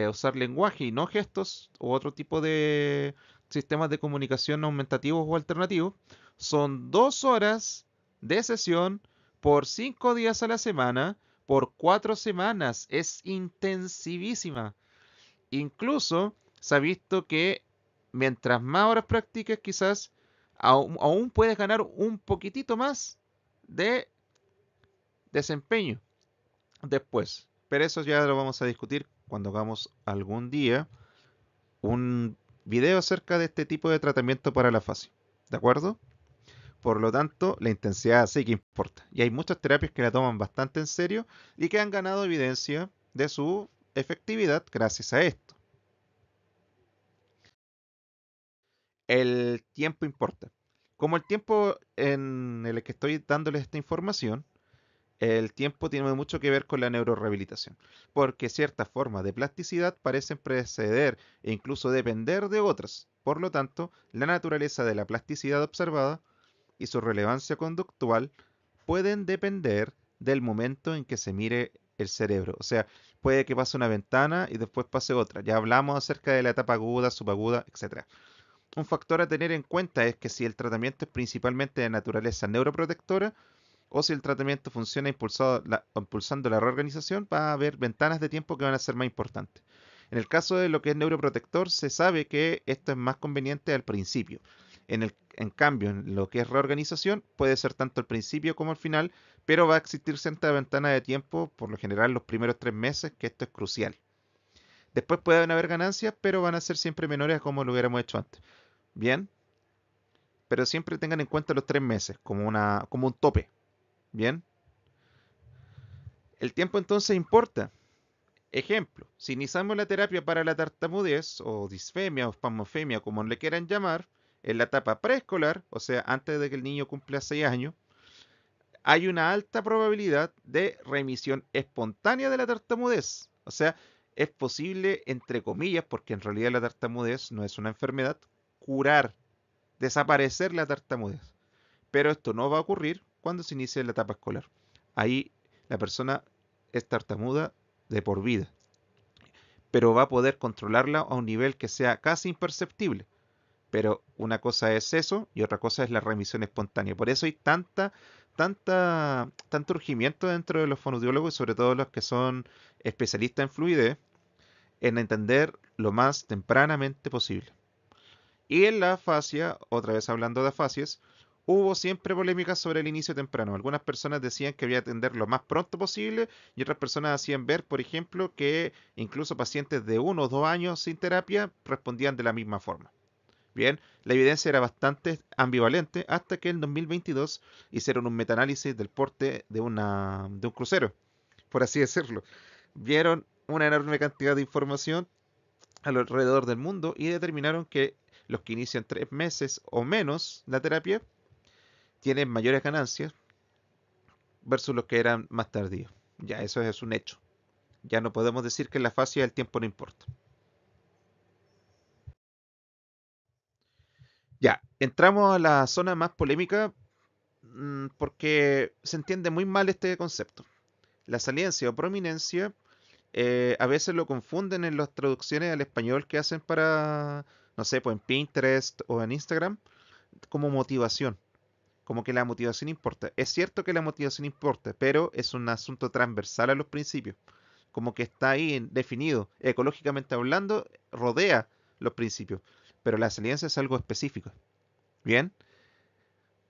Speaker 1: usar lenguaje y no gestos u otro tipo de sistemas de comunicación aumentativos o alternativos, son 2 horas de sesión por 5 días a la semana, por 4 semanas. Es intensivísima. Incluso se ha visto que mientras más horas practiques, quizás aún puedes ganar un poquitito más de desempeño después. Pero eso ya lo vamos a discutir cuando hagamos algún día un video acerca de este tipo de tratamiento para la fascia. ¿De acuerdo? Por lo tanto, la intensidad sí que importa. Y hay muchas terapias que la toman bastante en serio y que han ganado evidencia de su efectividad gracias a esto. El tiempo importa. Como el tiempo en el que estoy dándoles esta información, el tiempo tiene mucho que ver con la neurorehabilitación, porque ciertas formas de plasticidad parecen preceder e incluso depender de otras. Por lo tanto, la naturaleza de la plasticidad observada y su relevancia conductual pueden depender del momento en que se mire el cerebro. O sea, puede que pase una ventana y después pase otra. Ya hablamos acerca de la etapa aguda, subaguda, etcétera. Un factor a tener en cuenta es que si el tratamiento es principalmente de naturaleza neuroprotectora o si el tratamiento funciona impulsando la reorganización, va a haber ventanas de tiempo que van a ser más importantes. En el caso de lo que es neuroprotector, se sabe que esto es más conveniente al principio. En cambio, en lo que es reorganización, puede ser tanto al principio como al final, pero va a existir cierta ventana de tiempo, por lo general los primeros 3 meses, que esto es crucial. Después pueden haber ganancias, pero van a ser siempre menores a como lo hubiéramos hecho antes. Bien, pero siempre tengan en cuenta los 3 meses como un tope. Bien, el tiempo entonces importa. Ejemplo, si iniciamos la terapia para la tartamudez o disfemia o spasmofemia, como le quieran llamar, en la etapa preescolar, o sea, antes de que el niño cumpla 6 años, hay una alta probabilidad de remisión espontánea de la tartamudez. O sea, es posible, entre comillas, porque en realidad la tartamudez no es una enfermedad, curar, desaparecer la tartamudez. Pero esto no va a ocurrir cuando se inicie la etapa escolar. Ahí la persona es tartamuda de por vida, pero va a poder controlarla a un nivel que sea casi imperceptible. Pero una cosa es eso y otra cosa es la remisión espontánea. Por eso hay tanto urgimiento dentro de los fonoaudiólogos y sobre todo los que son especialistas en fluidez en entender lo más tempranamente posible. Y en la afasia, otra vez hablando de afasias, hubo siempre polémicas sobre el inicio temprano. Algunas personas decían que había que atender lo más pronto posible y otras personas hacían ver, por ejemplo, que incluso pacientes de 1 o 2 años sin terapia respondían de la misma forma. Bien, la evidencia era bastante ambivalente hasta que en 2022 hicieron un metaanálisis del porte de un crucero, por así decirlo. Vieron una enorme cantidad de información alrededor del mundo y determinaron que los que inician 3 meses o menos la terapia tienen mayores ganancias versus los que eran más tardíos. Ya eso es un hecho. Ya no podemos decir que en la fase el tiempo no importa. Ya, entramos a la zona más polémica porque se entiende muy mal este concepto. La saliencia o prominencia a veces lo confunden en las traducciones al español que hacen para, no sé, pues en Pinterest o en Instagram, como motivación. Como que la motivación importa. Es cierto que la motivación importa, pero es un asunto transversal a los principios. Como que está ahí definido, ecológicamente hablando, rodea los principios. Pero la saliencia es algo específico. Bien,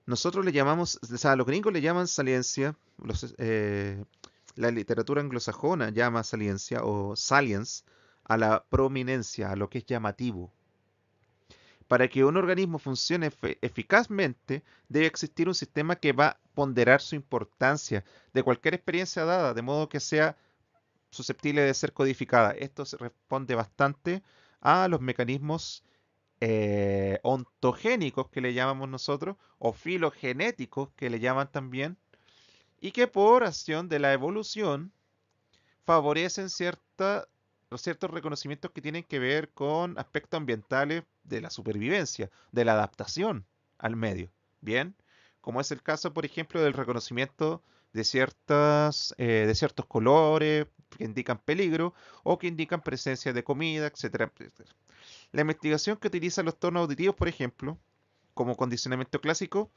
Speaker 1: nosotros le llamamos, o sea, los gringos le llaman saliencia, la literatura anglosajona llama saliencia o salience a la prominencia, a lo que es llamativo. Para que un organismo funcione eficazmente, debe existir un sistema que va a ponderar su importancia de cualquier experiencia dada, de modo que sea susceptible de ser codificada. Esto se responde bastante a los mecanismos ontogénicos que le llamamos nosotros, o filogenéticos que le llaman también, y que por acción de la evolución favorecen ciertos reconocimientos que tienen que ver con aspectos ambientales de la supervivencia, de la adaptación al medio. Bien, como es el caso, por ejemplo, del reconocimiento de ciertos colores que indican peligro o que indican presencia de comida, etcétera, etcétera. La investigación que utiliza los tonos auditivos, por ejemplo, como condicionamiento clásico,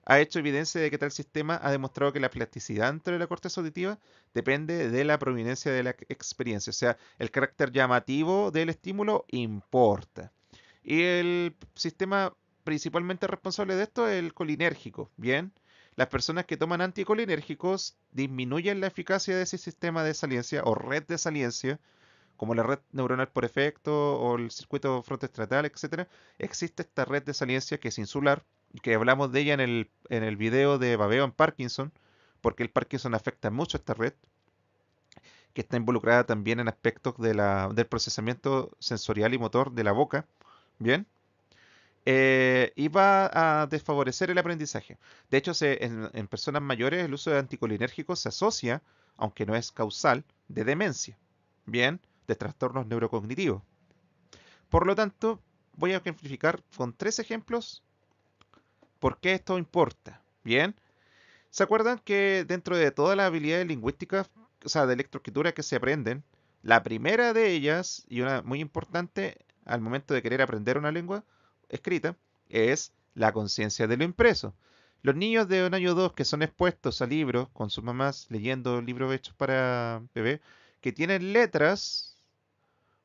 Speaker 1: ha hecho evidencia de que tal sistema ha demostrado que la plasticidad dentro de la corteza auditiva depende de la proveniencia de la experiencia, o sea, el carácter llamativo del estímulo importa. Y el sistema principalmente responsable de esto es el colinérgico, ¿bien? Las personas que toman anticolinérgicos disminuyen la eficacia de ese sistema de saliencia o red de saliencia, como la red neuronal por efecto o el circuito frontoestratal, etcétera. Existe esta red de saliencia que es insular que hablamos de ella en el video de babeo en Parkinson, porque el Parkinson afecta mucho a esta red, que está involucrada también en aspectos del procesamiento sensorial y motor de la boca, ¿bien? Y va a desfavorecer el aprendizaje. De hecho, en personas mayores el uso de anticolinérgicos se asocia, aunque no es causal, de demencia, ¿bien? De trastornos neurocognitivos. Por lo tanto, voy a ejemplificar con 3 ejemplos por qué esto importa, ¿bien? ¿Se acuerdan que dentro de todas las habilidades lingüísticas, o sea, de lectoescritura que se aprenden, la primera de ellas, y una muy importante al momento de querer aprender una lengua escrita, es la conciencia de lo impreso? Los niños de un año o dos que son expuestos a libros con sus mamás leyendo libros hechos para bebé, que tienen letras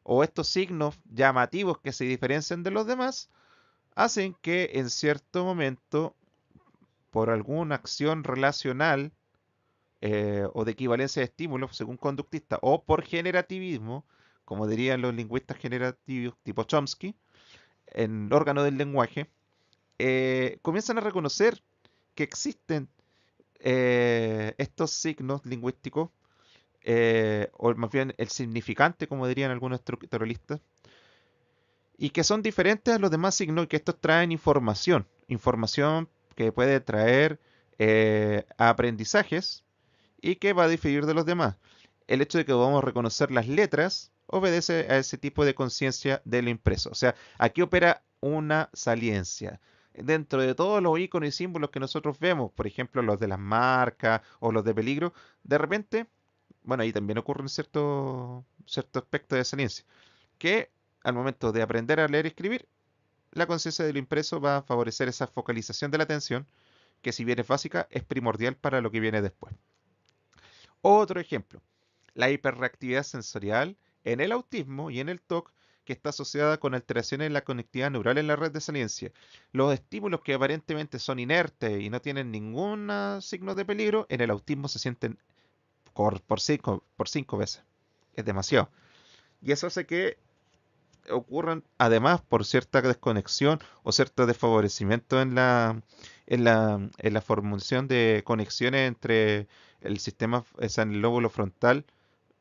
Speaker 1: o estos signos llamativos que se diferencian de los demás, hacen que en cierto momento, por alguna acción relacional, o de equivalencia de estímulos según conductista, o por generativismo, como dirían los lingüistas generativos tipo Chomsky, en el órgano del lenguaje, comienzan a reconocer que existen estos signos lingüísticos, o más bien el significante, como dirían algunos estructuralistas, y que son diferentes a los demás signos y que estos traen información, información que puede traer aprendizajes y que va a diferir de los demás. El hecho de que podamos reconocer las letras obedece a ese tipo de conciencia de lo impreso. O sea, aquí opera una saliencia. Dentro de todos los iconos y símbolos que nosotros vemos, por ejemplo, los de las marcas o los de peligro, de repente, bueno, ahí también ocurre un cierto aspecto de saliencia, que al momento de aprender a leer y escribir, la conciencia de lo impreso va a favorecer esa focalización de la atención, que si bien es básica, es primordial para lo que viene después. Otro ejemplo, la hiperreactividad sensorial en el autismo y en el TOC, que está asociada con alteraciones en la conectividad neural en la red de saliencia. Los estímulos que aparentemente son inertes y no tienen ningún signo de peligro, en el autismo se sienten por cinco veces. Es demasiado. Y eso hace que ocurran, además, por cierta desconexión o cierto desfavorecimiento en la formulación de conexiones entre el sistema, o sea, el lóbulo frontal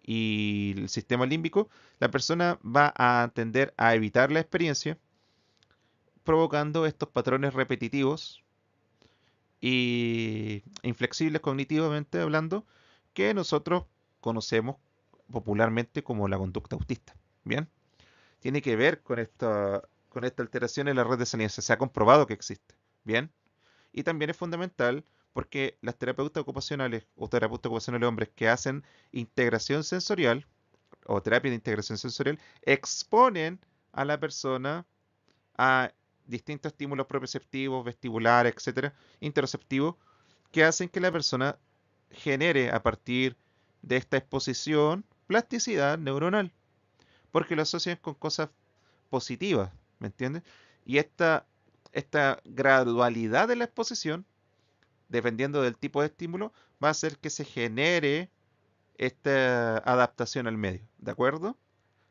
Speaker 1: y el sistema límbico, la persona va a tender a evitar la experiencia, provocando estos patrones repetitivos y inflexibles cognitivamente hablando, que nosotros conocemos popularmente como la conducta autista. Bien, tiene que ver con esta alteración en la red de saliencia. Se ha comprobado que existe. Bien, y también es fundamental porque las terapeutas ocupacionales o terapeutas ocupacionales hombres que hacen integración sensorial o terapia de integración sensorial exponen a la persona a distintos estímulos proprioceptivos, vestibulares, etcétera, interoceptivos, que hacen que la persona genere a partir de esta exposición plasticidad neuronal, porque lo asocian con cosas positivas, ¿me entiendes? Y esta gradualidad de la exposición, dependiendo del tipo de estímulo, va a hacer que se genere esta adaptación al medio, ¿de acuerdo?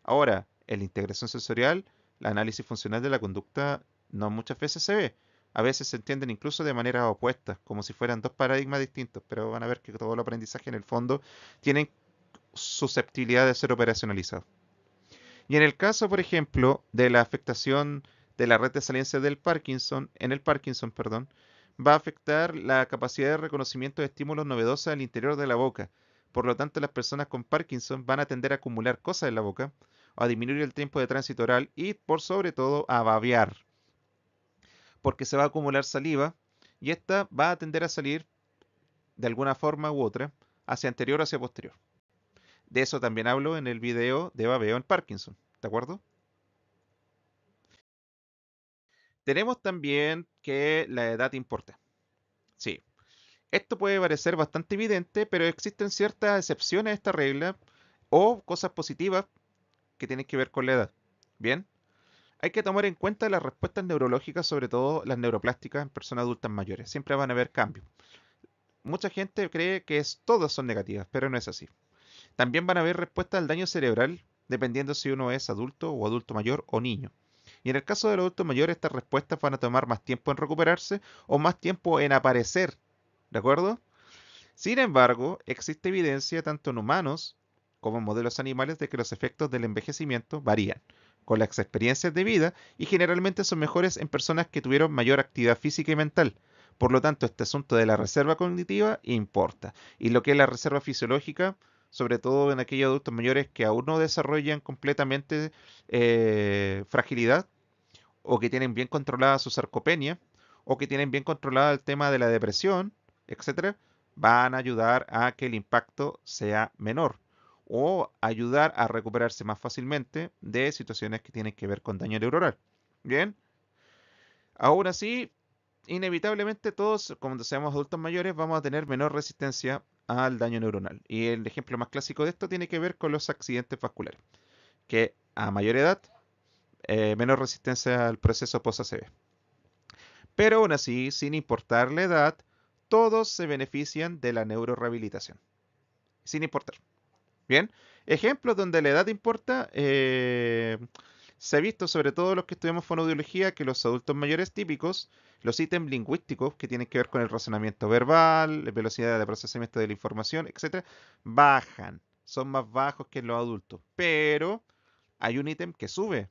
Speaker 1: Ahora, en la integración sensorial, el análisis funcional de la conducta no muchas veces se ve. A veces se entienden incluso de manera opuesta, como si fueran dos paradigmas distintos, pero van a ver que todo el aprendizaje en el fondo tiene susceptibilidad de ser operacionalizado. Y en el caso, por ejemplo, de la afectación de la red de saliencia del Parkinson, en el Parkinson, perdón, va a afectar la capacidad de reconocimiento de estímulos novedosos al interior de la boca. Por lo tanto, las personas con Parkinson van a tender a acumular cosas en la boca, a disminuir el tiempo de tránsito oral y, por sobre todo, a babear, porque se va a acumular saliva y esta va a tender a salir de alguna forma u otra hacia anterior o hacia posterior. De eso también hablo en el video de babeo en Parkinson, ¿de acuerdo? Tenemos también que la edad importa. Sí, esto puede parecer bastante evidente, pero existen ciertas excepciones a esta regla o cosas positivas que tienen que ver con la edad. Bien, hay que tomar en cuenta las respuestas neurológicas, sobre todo las neuroplásticas en personas adultas mayores. Siempre van a haber cambios. Mucha gente cree que todas son negativas, pero no es así. También van a haber respuestas al daño cerebral, dependiendo si uno es adulto o adulto mayor o niño. Y en el caso del adulto mayor, estas respuestas van a tomar más tiempo en recuperarse o más tiempo en aparecer, ¿de acuerdo? Sin embargo, existe evidencia tanto en humanos como en modelos animales de que los efectos del envejecimiento varían con las experiencias de vida y generalmente son mejores en personas que tuvieron mayor actividad física y mental. Por lo tanto, este asunto de la reserva cognitiva importa. Y lo que es la reserva fisiológica, sobre todo en aquellos adultos mayores que aún no desarrollan completamente fragilidad o que tienen bien controlada su sarcopenia o que tienen bien controlada el tema de la depresión, etcétera, van a ayudar a que el impacto sea menor o ayudar a recuperarse más fácilmente de situaciones que tienen que ver con daño neuronal. Bien, aún así, inevitablemente todos, cuando seamos adultos mayores, vamos a tener menor resistencia al daño neuronal. Y el ejemplo más clásico de esto tiene que ver con los accidentes vasculares, que a mayor edad, menor resistencia al proceso post-ACV. Pero aún así, sin importar la edad, todos se benefician de la neurorehabilitación, sin importar. Bien, ejemplos donde la edad importa, se ha visto sobre todo los que estudiamos fonoaudiología que los adultos mayores típicos, los ítems lingüísticos que tienen que ver con el razonamiento verbal, la velocidad de procesamiento de la información, etcétera, bajan, son más bajos que en los adultos. Pero hay un ítem que sube,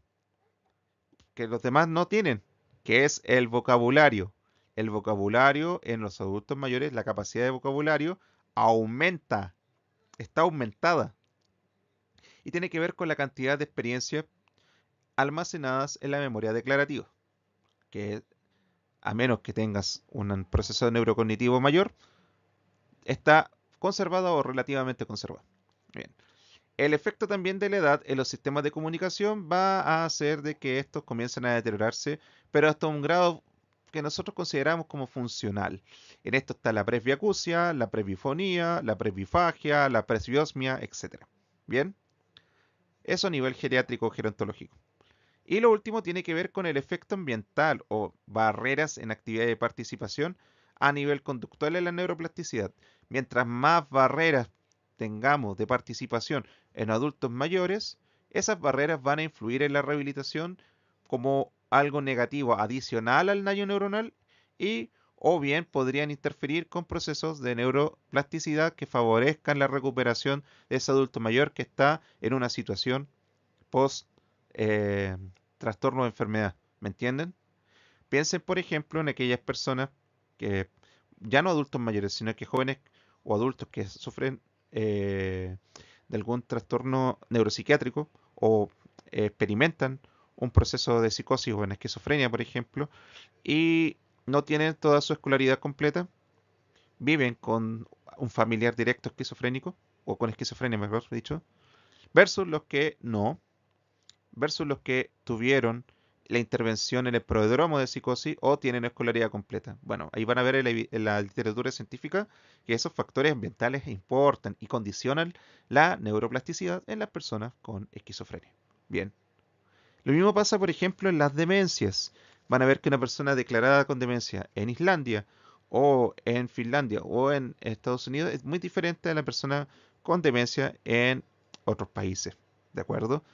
Speaker 1: que los demás no tienen, que es el vocabulario. El vocabulario en los adultos mayores, la capacidad de vocabulario aumenta, está aumentada y tiene que ver con la cantidad de experiencias almacenadas en la memoria declarativa, que a menos que tengas un proceso neurocognitivo mayor, está conservada o relativamente conservada. Bien. El efecto también de la edad en los sistemas de comunicación va a hacer de que estos comiencen a deteriorarse, pero hasta un grado que nosotros consideramos como funcional. En esto está la presbiacusia, la presbifonía, la presbifagia, la presbiosmia, etc. Bien, eso a nivel geriátrico o gerontológico. Y lo último tiene que ver con el efecto ambiental o barreras en actividad de participación a nivel conductual en la neuroplasticidad. Mientras más barreras tengamos de participación en adultos mayores, esas barreras van a influir en la rehabilitación como algo negativo adicional al daño neuronal y o bien podrían interferir con procesos de neuroplasticidad que favorezcan la recuperación de ese adulto mayor que está en una situación post eh, trastorno de enfermedad. ¿Me entienden? Piensen, por ejemplo, en aquellas personas que, ya no adultos mayores, sino que jóvenes o adultos que sufren de algún trastorno neuropsiquiátrico o experimentan un proceso de psicosis o en esquizofrenia, por ejemplo, y no tienen toda su escolaridad completa, viven con un familiar directo esquizofrénico, o con esquizofrenia, mejor dicho, versus los que no, versus los que tuvieron la intervención en el prodromo de psicosis o tienen escolaridad completa. Bueno, ahí van a ver en la literatura científica que esos factores ambientales importan y condicionan la neuroplasticidad en las personas con esquizofrenia. Bien. Lo mismo pasa, por ejemplo, en las demencias. Van a ver que una persona declarada con demencia en Islandia o en Finlandia o en Estados Unidos es muy diferente a la persona con demencia en otros países. ¿De acuerdo?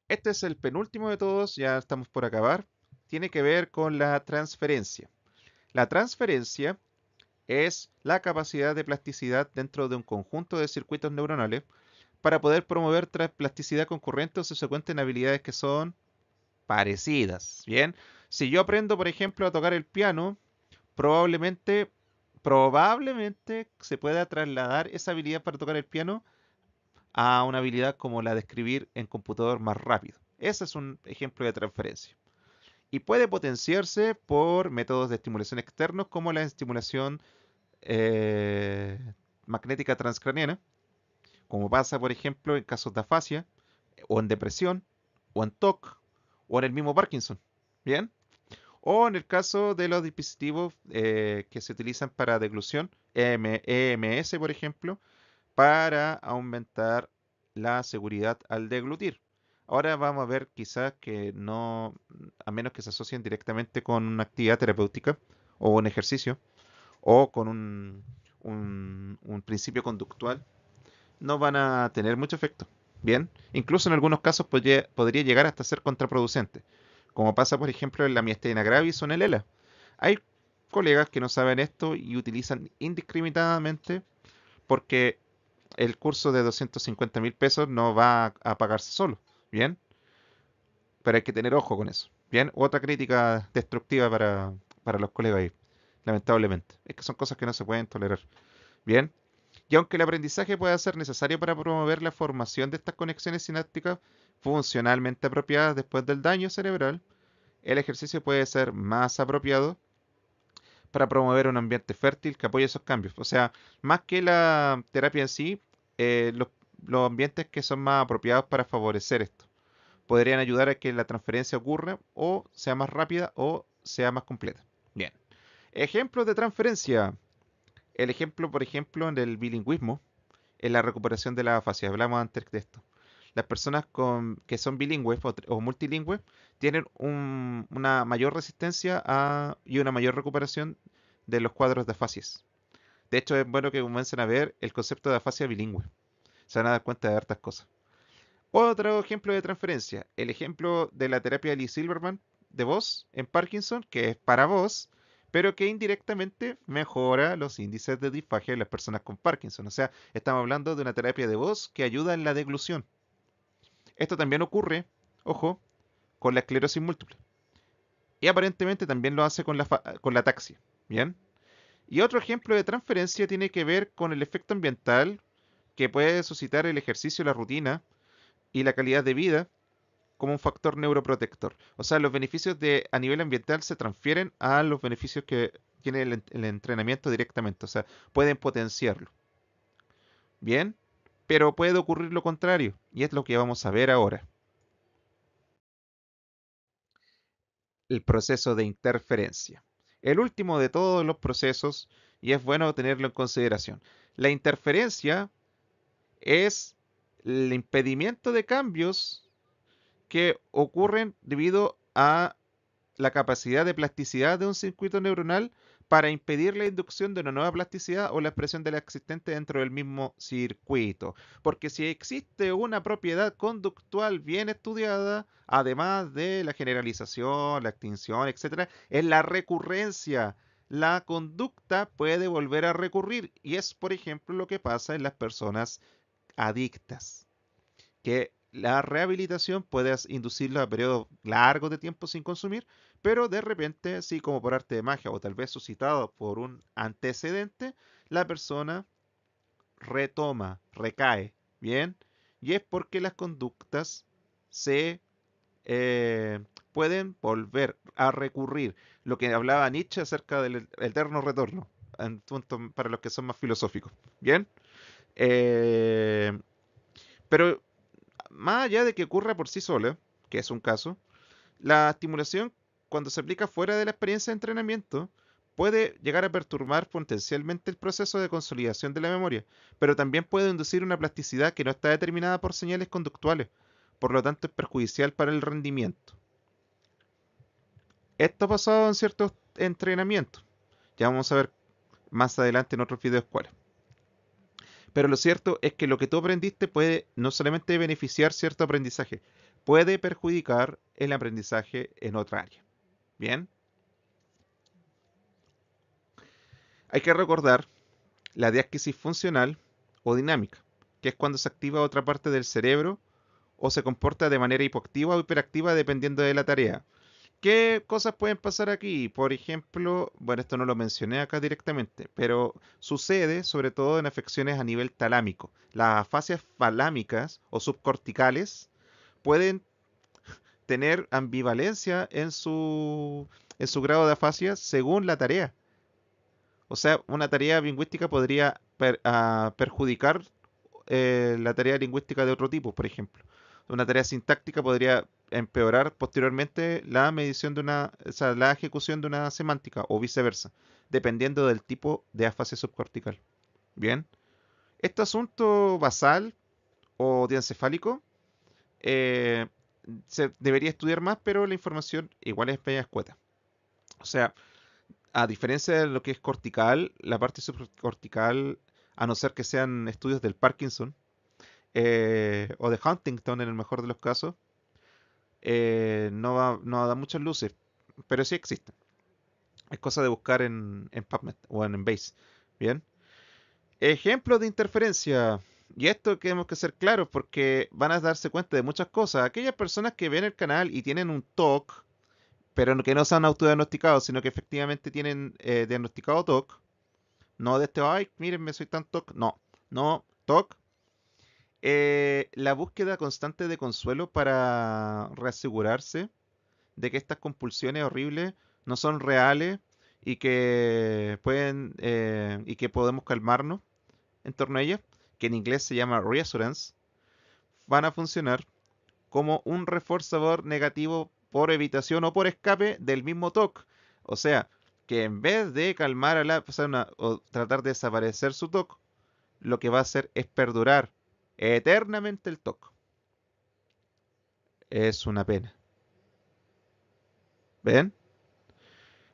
Speaker 1: Este es el penúltimo de todos, ya estamos por acabar. Tiene que ver con la transferencia. La transferencia es la capacidad de plasticidad dentro de un conjunto de circuitos neuronales para poder promover plasticidad concurrente o subsecuente en habilidades que son parecidas. Bien, si yo aprendo, por ejemplo, a tocar el piano, probablemente se pueda trasladar esa habilidad para tocar el piano a una habilidad como la de escribir en computador más rápido. Ese es un ejemplo de transferencia. Y puede potenciarse por métodos de estimulación externos como la estimulación eh, magnética transcraniana, como pasa, por ejemplo, en casos de afasia, o en depresión, o en TOC, o en el mismo Parkinson. ¿Bien? O en el caso de los dispositivos que se utilizan para deglución, EMS, por ejemplo, para aumentar la seguridad al deglutir. Ahora vamos a ver quizás que no, a menos que se asocien directamente con una actividad terapéutica o un ejercicio o con un principio conductual, no van a tener mucho efecto. Bien, incluso en algunos casos podría llegar hasta ser contraproducente, como pasa por ejemplo en la miastenia gravis o en el ELA. Hay colegas que no saben esto y utilizan indiscriminadamente porque el curso de 250.000 pesos no va a pagarse solo. Bien, pero hay que tener ojo con eso. Bien, otra crítica destructiva para los colegas ahí, lamentablemente. Es que son cosas que no se pueden tolerar. Bien, y aunque el aprendizaje pueda ser necesario para promover la formación de estas conexiones sinápticas funcionalmente apropiadas después del daño cerebral, el ejercicio puede ser más apropiado para promover un ambiente fértil que apoye esos cambios. O sea, más que la terapia en sí, los ambientes que son más apropiados para favorecer esto podrían ayudar a que la transferencia ocurra o sea más rápida o sea más completa. Bien. Ejemplos de transferencia. El ejemplo, por ejemplo, del bilingüismo es la recuperación de la afasia. Hablamos antes de esto. Las personas que son bilingües o multilingües tienen una mayor resistencia y una mayor recuperación de los cuadros de afasias. De hecho, es bueno que comiencen a ver el concepto de afasia bilingüe. Se van a dar cuenta de hartas cosas. Otro ejemplo de transferencia, el ejemplo de la terapia de Lee Silverman de voz en Parkinson, que es para voz, pero que indirectamente mejora los índices de disfagia de las personas con Parkinson. O sea, estamos hablando de una terapia de voz que ayuda en la deglución. Esto también ocurre, ojo, con la esclerosis múltiple. Y aparentemente también lo hace con la ataxia. Bien. Y otro ejemplo de transferencia tiene que ver con el efecto ambiental que puede suscitar el ejercicio, la rutina y la calidad de vida como un factor neuroprotector. O sea, los beneficios a nivel ambiental se transfieren a los beneficios que tiene el entrenamiento directamente. O sea, pueden potenciarlo. Bien, pero puede ocurrir lo contrario. Y es lo que vamos a ver ahora. El proceso de interferencia. El último de todos los procesos, y es bueno tenerlo en consideración. La interferencia es el impedimento de cambios que ocurren debido a la capacidad de plasticidad de un circuito neuronal para impedir la inducción de una nueva plasticidad o la expresión de la existente dentro del mismo circuito. Porque si existe una propiedad conductual bien estudiada, además de la generalización, la extinción, etcétera, es la recurrencia. La conducta puede volver a recurrir y es, por ejemplo, lo que pasa en las personas adictas, que la rehabilitación puede inducirlo a periodos largos de tiempo sin consumir, pero de repente, sí, como por arte de magia o tal vez suscitado por un antecedente, la persona retoma, recae, ¿bien? Y es porque las conductas se eh, pueden volver a recurrir. Lo que hablaba Nietzsche acerca del eterno retorno, en punto para los que son más filosóficos, ¿bien? Eh, pero más allá de que ocurra por sí sola, que es un caso, la estimulación, cuando se aplica fuera de la experiencia de entrenamiento, puede llegar a perturbar potencialmente el proceso de consolidación de la memoria, pero también puede inducir una plasticidad que no está determinada por señales conductuales, por lo tanto es perjudicial para el rendimiento. Esto ha pasado en ciertos entrenamientos, ya vamos a ver más adelante en otros videos cuáles. Pero lo cierto es que lo que tú aprendiste puede no solamente beneficiar cierto aprendizaje, puede perjudicar el aprendizaje en otra área. Bien, hay que recordar la diáquesis funcional o dinámica, que es cuando se activa otra parte del cerebro o se comporta de manera hipoactiva o hiperactiva dependiendo de la tarea. ¿Qué cosas pueden pasar aquí? Por ejemplo, bueno, esto no lo mencioné acá directamente, pero sucede sobre todo en afecciones a nivel talámico. Las afasias falámicas o subcorticales pueden tener ambivalencia en su grado de afasia según la tarea. O sea, una tarea lingüística podría perjudicar la tarea lingüística de otro tipo, por ejemplo. Una tarea sintáctica podría empeorar posteriormente la medición o sea, la ejecución de una semántica o viceversa, dependiendo del tipo de afasia subcortical. Bien, este asunto basal o diencefálico eh, se debería estudiar más, pero la información igual es media escueta. O sea, a diferencia de lo que es cortical, la parte subcortical, a no ser que sean estudios del Parkinson, o de Huntington en el mejor de los casos, no da muchas luces, pero sí existen. Es cosa de buscar en PubMed o en Embase. Bien. Ejemplos de interferencia. Y esto tenemos que ser claros porque van a darse cuenta de muchas cosas. Aquellas personas que ven el canal y tienen un TOC, pero que no se han autodiagnosticado, sino que efectivamente tienen diagnosticado TOC, no de este, ay, mírenme, soy tan TOC. No, no, TOC. La búsqueda constante de consuelo para reasegurarse de que estas compulsiones horribles no son reales y que y que podemos calmarnos en torno a ellas, que en inglés se llama reassurance, van a funcionar como un reforzador negativo por evitación o por escape del mismo TOC. O sea, que en vez de calmar a la persona o tratar de desaparecer su TOC, lo que va a hacer es perdurar eternamente el TOC. Es una pena. ¿Ven?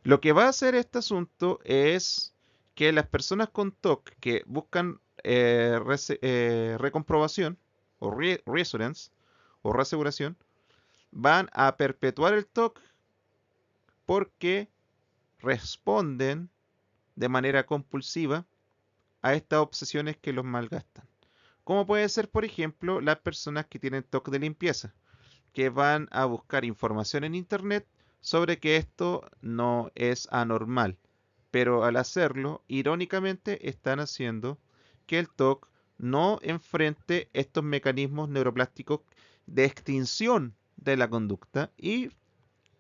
Speaker 1: Lo que va a hacer este asunto es que las personas con TOC que buscan recomprobación o reassurance o reaseguración van a perpetuar el TOC porque responden de manera compulsiva a estas obsesiones que los malgastan. Como puede ser, por ejemplo, las personas que tienen TOC de limpieza, que van a buscar información en Internet sobre que esto no es anormal, pero al hacerlo, irónicamente, están haciendo que el TOC no enfrente estos mecanismos neuroplásticos de extinción de la conducta y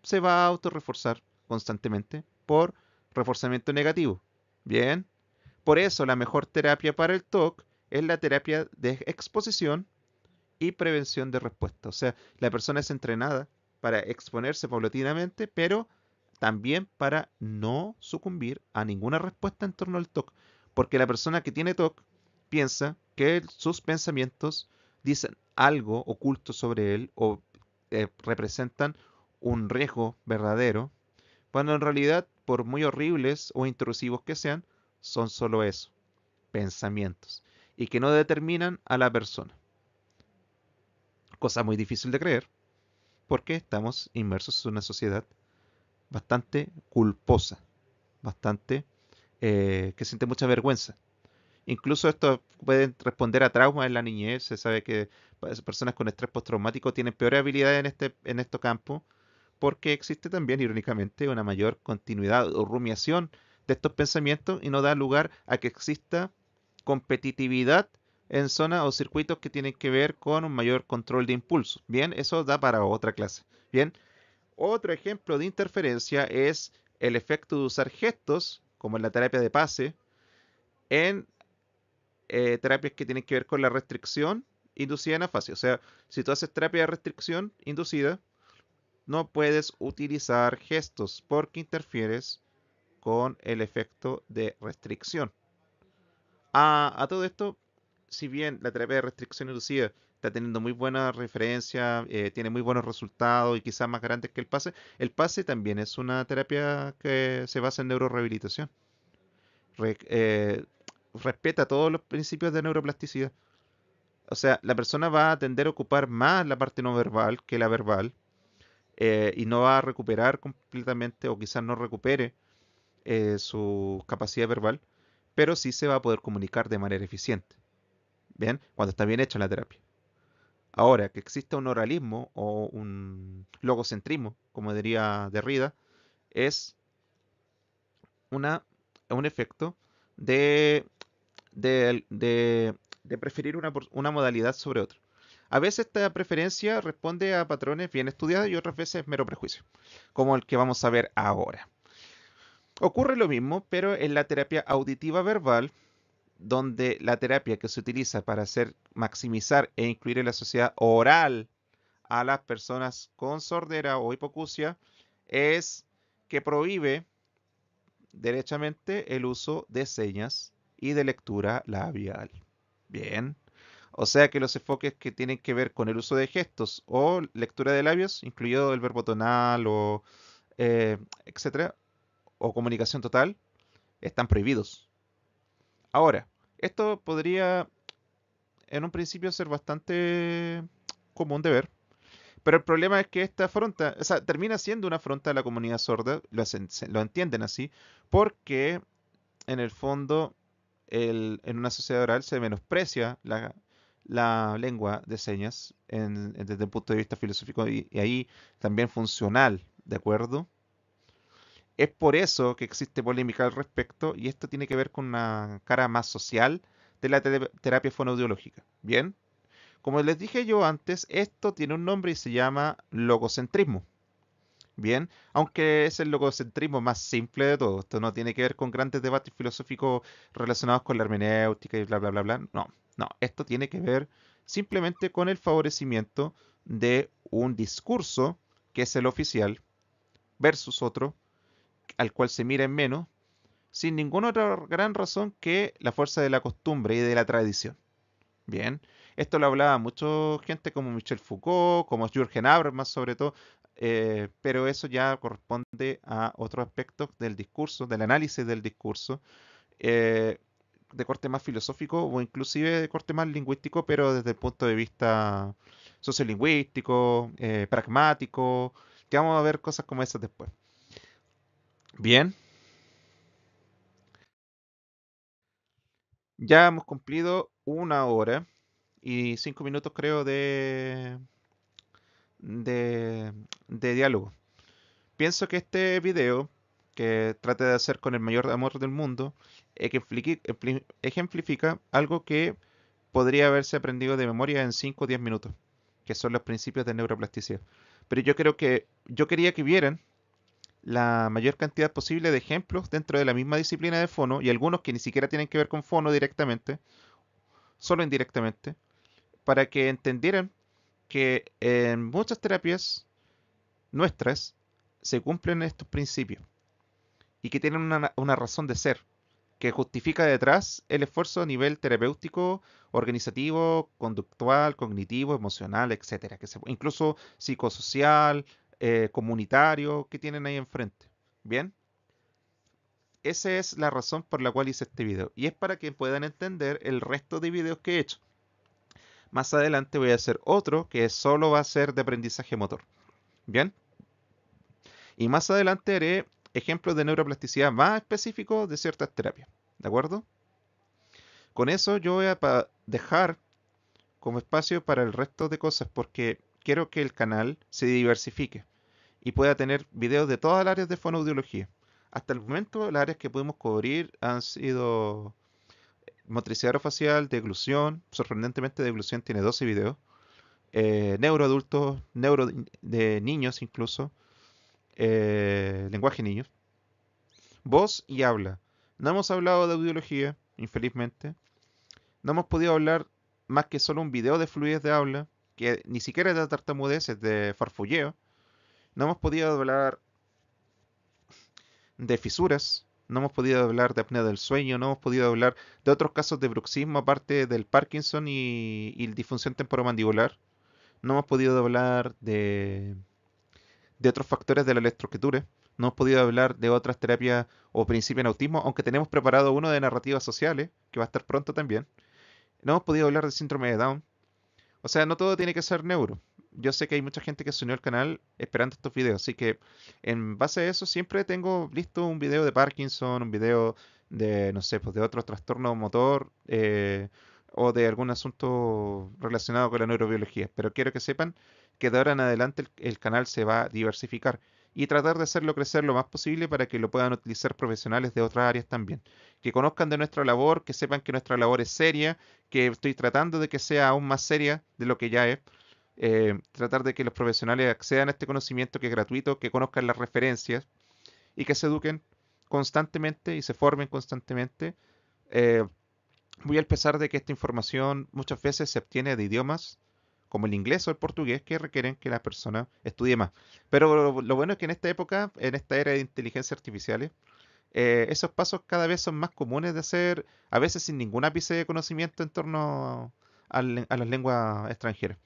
Speaker 1: se va a autorreforzar constantemente por reforzamiento negativo. Bien, por eso la mejor terapia para el TOC es la terapia de exposición y prevención de respuesta. O sea, la persona es entrenada para exponerse paulatinamente, pero también para no sucumbir a ninguna respuesta en torno al TOC. Porque la persona que tiene TOC piensa que sus pensamientos dicen algo oculto sobre él o representan un riesgo verdadero, cuando en realidad, por muy horribles o intrusivos que sean, son solo eso, pensamientos, y que no determinan a la persona. Cosa muy difícil de creer, porque estamos inmersos en una sociedad bastante culposa, bastante que siente mucha vergüenza. Incluso esto puede responder a traumas en la niñez. Se sabe que personas con estrés postraumático tienen peores habilidades en este campo, porque existe también, irónicamente, una mayor continuidad o rumiación de estos pensamientos y no da lugar a que exista competitividad en zonas o circuitos que tienen que ver con un mayor control de impulsos. Bien, eso da para otra clase. Bien, otro ejemplo de interferencia es el efecto de usar gestos, como en la terapia de pase, en terapias que tienen que ver con la restricción inducida en afasia. O sea, si tú haces terapia de restricción inducida, no puedes utilizar gestos porque interfieres con el efecto de restricción. A todo esto, si bien la terapia de restricción inducida está teniendo muy buena referencia, tiene muy buenos resultados y quizás más grandes que el PASE también es una terapia que se basa en neurorehabilitación. Re- eh, Respeta todos los principios de neuroplasticidad. O sea, la persona va a tender a ocupar más la parte no verbal que la verbal, y no va a recuperar completamente o quizás no recupere su capacidad verbal, pero sí se va a poder comunicar de manera eficiente. Bien, cuando está bien hecha la terapia. Ahora, que exista un oralismo o un logocentrismo, como diría Derrida, es una, un efecto de, de, de- de preferir una modalidad sobre otra. A veces esta preferencia responde a patrones bien estudiados y otras veces es mero prejuicio, como el que vamos a ver ahora. Ocurre lo mismo, pero en la terapia auditiva verbal, donde la terapia que se utiliza para hacer maximizar e incluir en la sociedad oral a las personas con sordera o hipoacusia es que prohíbe derechamente el uso de señas y de lectura labial. Bien. O sea que los enfoques que tienen que ver con el uso de gestos o lectura de labios, incluido el verbo tonal o etcétera, o comunicación total, están prohibidos. Ahora, esto podría en un principio ser bastante común de ver. Pero el problema es que esta afronta, o sea, termina siendo una afronta a la comunidad sorda, lo entienden así, porque en el fondo en una sociedad oral se menosprecia la lengua de señas desde el punto de vista filosófico y ahí también funcional, ¿de acuerdo? Es por eso que existe polémica al respecto y esto tiene que ver con una cara más social de la terapia fonoaudiológica. Bien, como les dije yo antes, esto tiene un nombre y se llama logocentrismo. Bien, aunque es el logocentrismo más simple de todo. Esto no tiene que ver con grandes debates filosóficos relacionados con la hermenéutica y bla, bla, bla, bla. No, no, esto tiene que ver simplemente con el favorecimiento de un discurso que es el oficial versus otro al cual se mira en menos, sin ninguna otra gran razón que la fuerza de la costumbre y de la tradición. Bien, esto lo hablaba mucha gente como Michel Foucault, como Jürgen Habermas sobre todo, pero eso ya corresponde a otros aspectos del discurso, del análisis del discurso, eh, de corte más filosófico o inclusive de corte más lingüístico, pero desde el punto de vista sociolingüístico, pragmático, que vamos a ver cosas como esas después. Bien, ya hemos cumplido 1 hora y 5 minutos creo de diálogo. Pienso que este video, que trate de hacer con el mayor amor del mundo, ejemplifica algo que podría haberse aprendido de memoria en 5 o 10 minutos, que son los principios de neuroplasticidad. Pero yo quería que vieran la mayor cantidad posible de ejemplos dentro de la misma disciplina de fono y algunos que ni siquiera tienen que ver con fono directamente, solo indirectamente, para que entendieran que en muchas terapias nuestras se cumplen estos principios y que tienen una razón de ser, que justifica detrás el esfuerzo a nivel terapéutico, organizativo, conductual, cognitivo, emocional, etcétera, incluso psicosocial, comunitario, que tienen ahí enfrente. Bien, esa es la razón por la cual hice este video y es para que puedan entender el resto de videos que he hecho. Más adelante voy a hacer otro que solo va a ser de aprendizaje motor. Bien, y más adelante haré ejemplos de neuroplasticidad más específicos de ciertas terapias. ¿De acuerdo? Con eso yo voy a dejar como espacio para el resto de cosas porque quiero que el canal se diversifique y pueda tener videos de todas las áreas de fonoaudiología. Hasta el momento las áreas que pudimos cubrir han sido motricidad orofacial, deglución, sorprendentemente deglución tiene 12 videos, neuroadultos, neuro de niños incluso, lenguaje niños, voz y habla. No hemos hablado de audiología, infelizmente. No hemos podido hablar más que solo un video de fluidez de habla, que ni siquiera es de tartamudez, es de farfulleo. No hemos podido hablar de fisuras, no hemos podido hablar de apnea del sueño, no hemos podido hablar de otros casos de bruxismo aparte del Parkinson y disfunción temporomandibular. No hemos podido hablar de otros factores de la electroescritura. No hemos podido hablar de otras terapias o principios en autismo, aunque tenemos preparado uno de narrativas sociales, que va a estar pronto también. No hemos podido hablar de síndrome de Down. O sea, no todo tiene que ser neuro. Yo sé que hay mucha gente que se unió al canal esperando estos videos, así que en base a eso siempre tengo listo un video de Parkinson, un video de, no sé, pues de otro trastorno motor o de algún asunto relacionado con la neurobiología. Pero quiero que sepan que de ahora en adelante el canal se va a diversificar y tratar de hacerlo crecer lo más posible para que lo puedan utilizar profesionales de otras áreas también. Que conozcan de nuestra labor, que sepan que nuestra labor es seria, que estoy tratando de que sea aún más seria de lo que ya es. Tratar de que los profesionales accedan a este conocimiento que es gratuito, que conozcan las referencias y que se eduquen constantemente y se formen constantemente. Eh, Muy al pesar de que esta información muchas veces se obtiene de idiomas como el inglés o el portugués que requieren que la persona estudie más. Pero lo bueno es que en esta época, en esta era de inteligencia artificial, esos pasos cada vez son más comunes de hacer, a veces sin ningún ápice de conocimiento en torno a las lenguas extranjeras.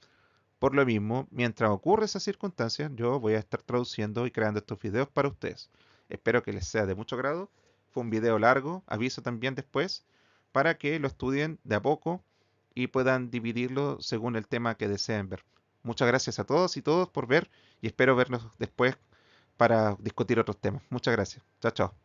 Speaker 1: Por lo mismo, mientras ocurre esa circunstancia, yo voy a estar traduciendo y creando estos videos para ustedes. Espero que les sea de mucho agrado. Fue un video largo, aviso también después, para que lo estudien de a poco y puedan dividirlo según el tema que deseen ver. Muchas gracias a todos y todos por ver y espero vernos después para discutir otros temas. Muchas gracias. Chao, chao.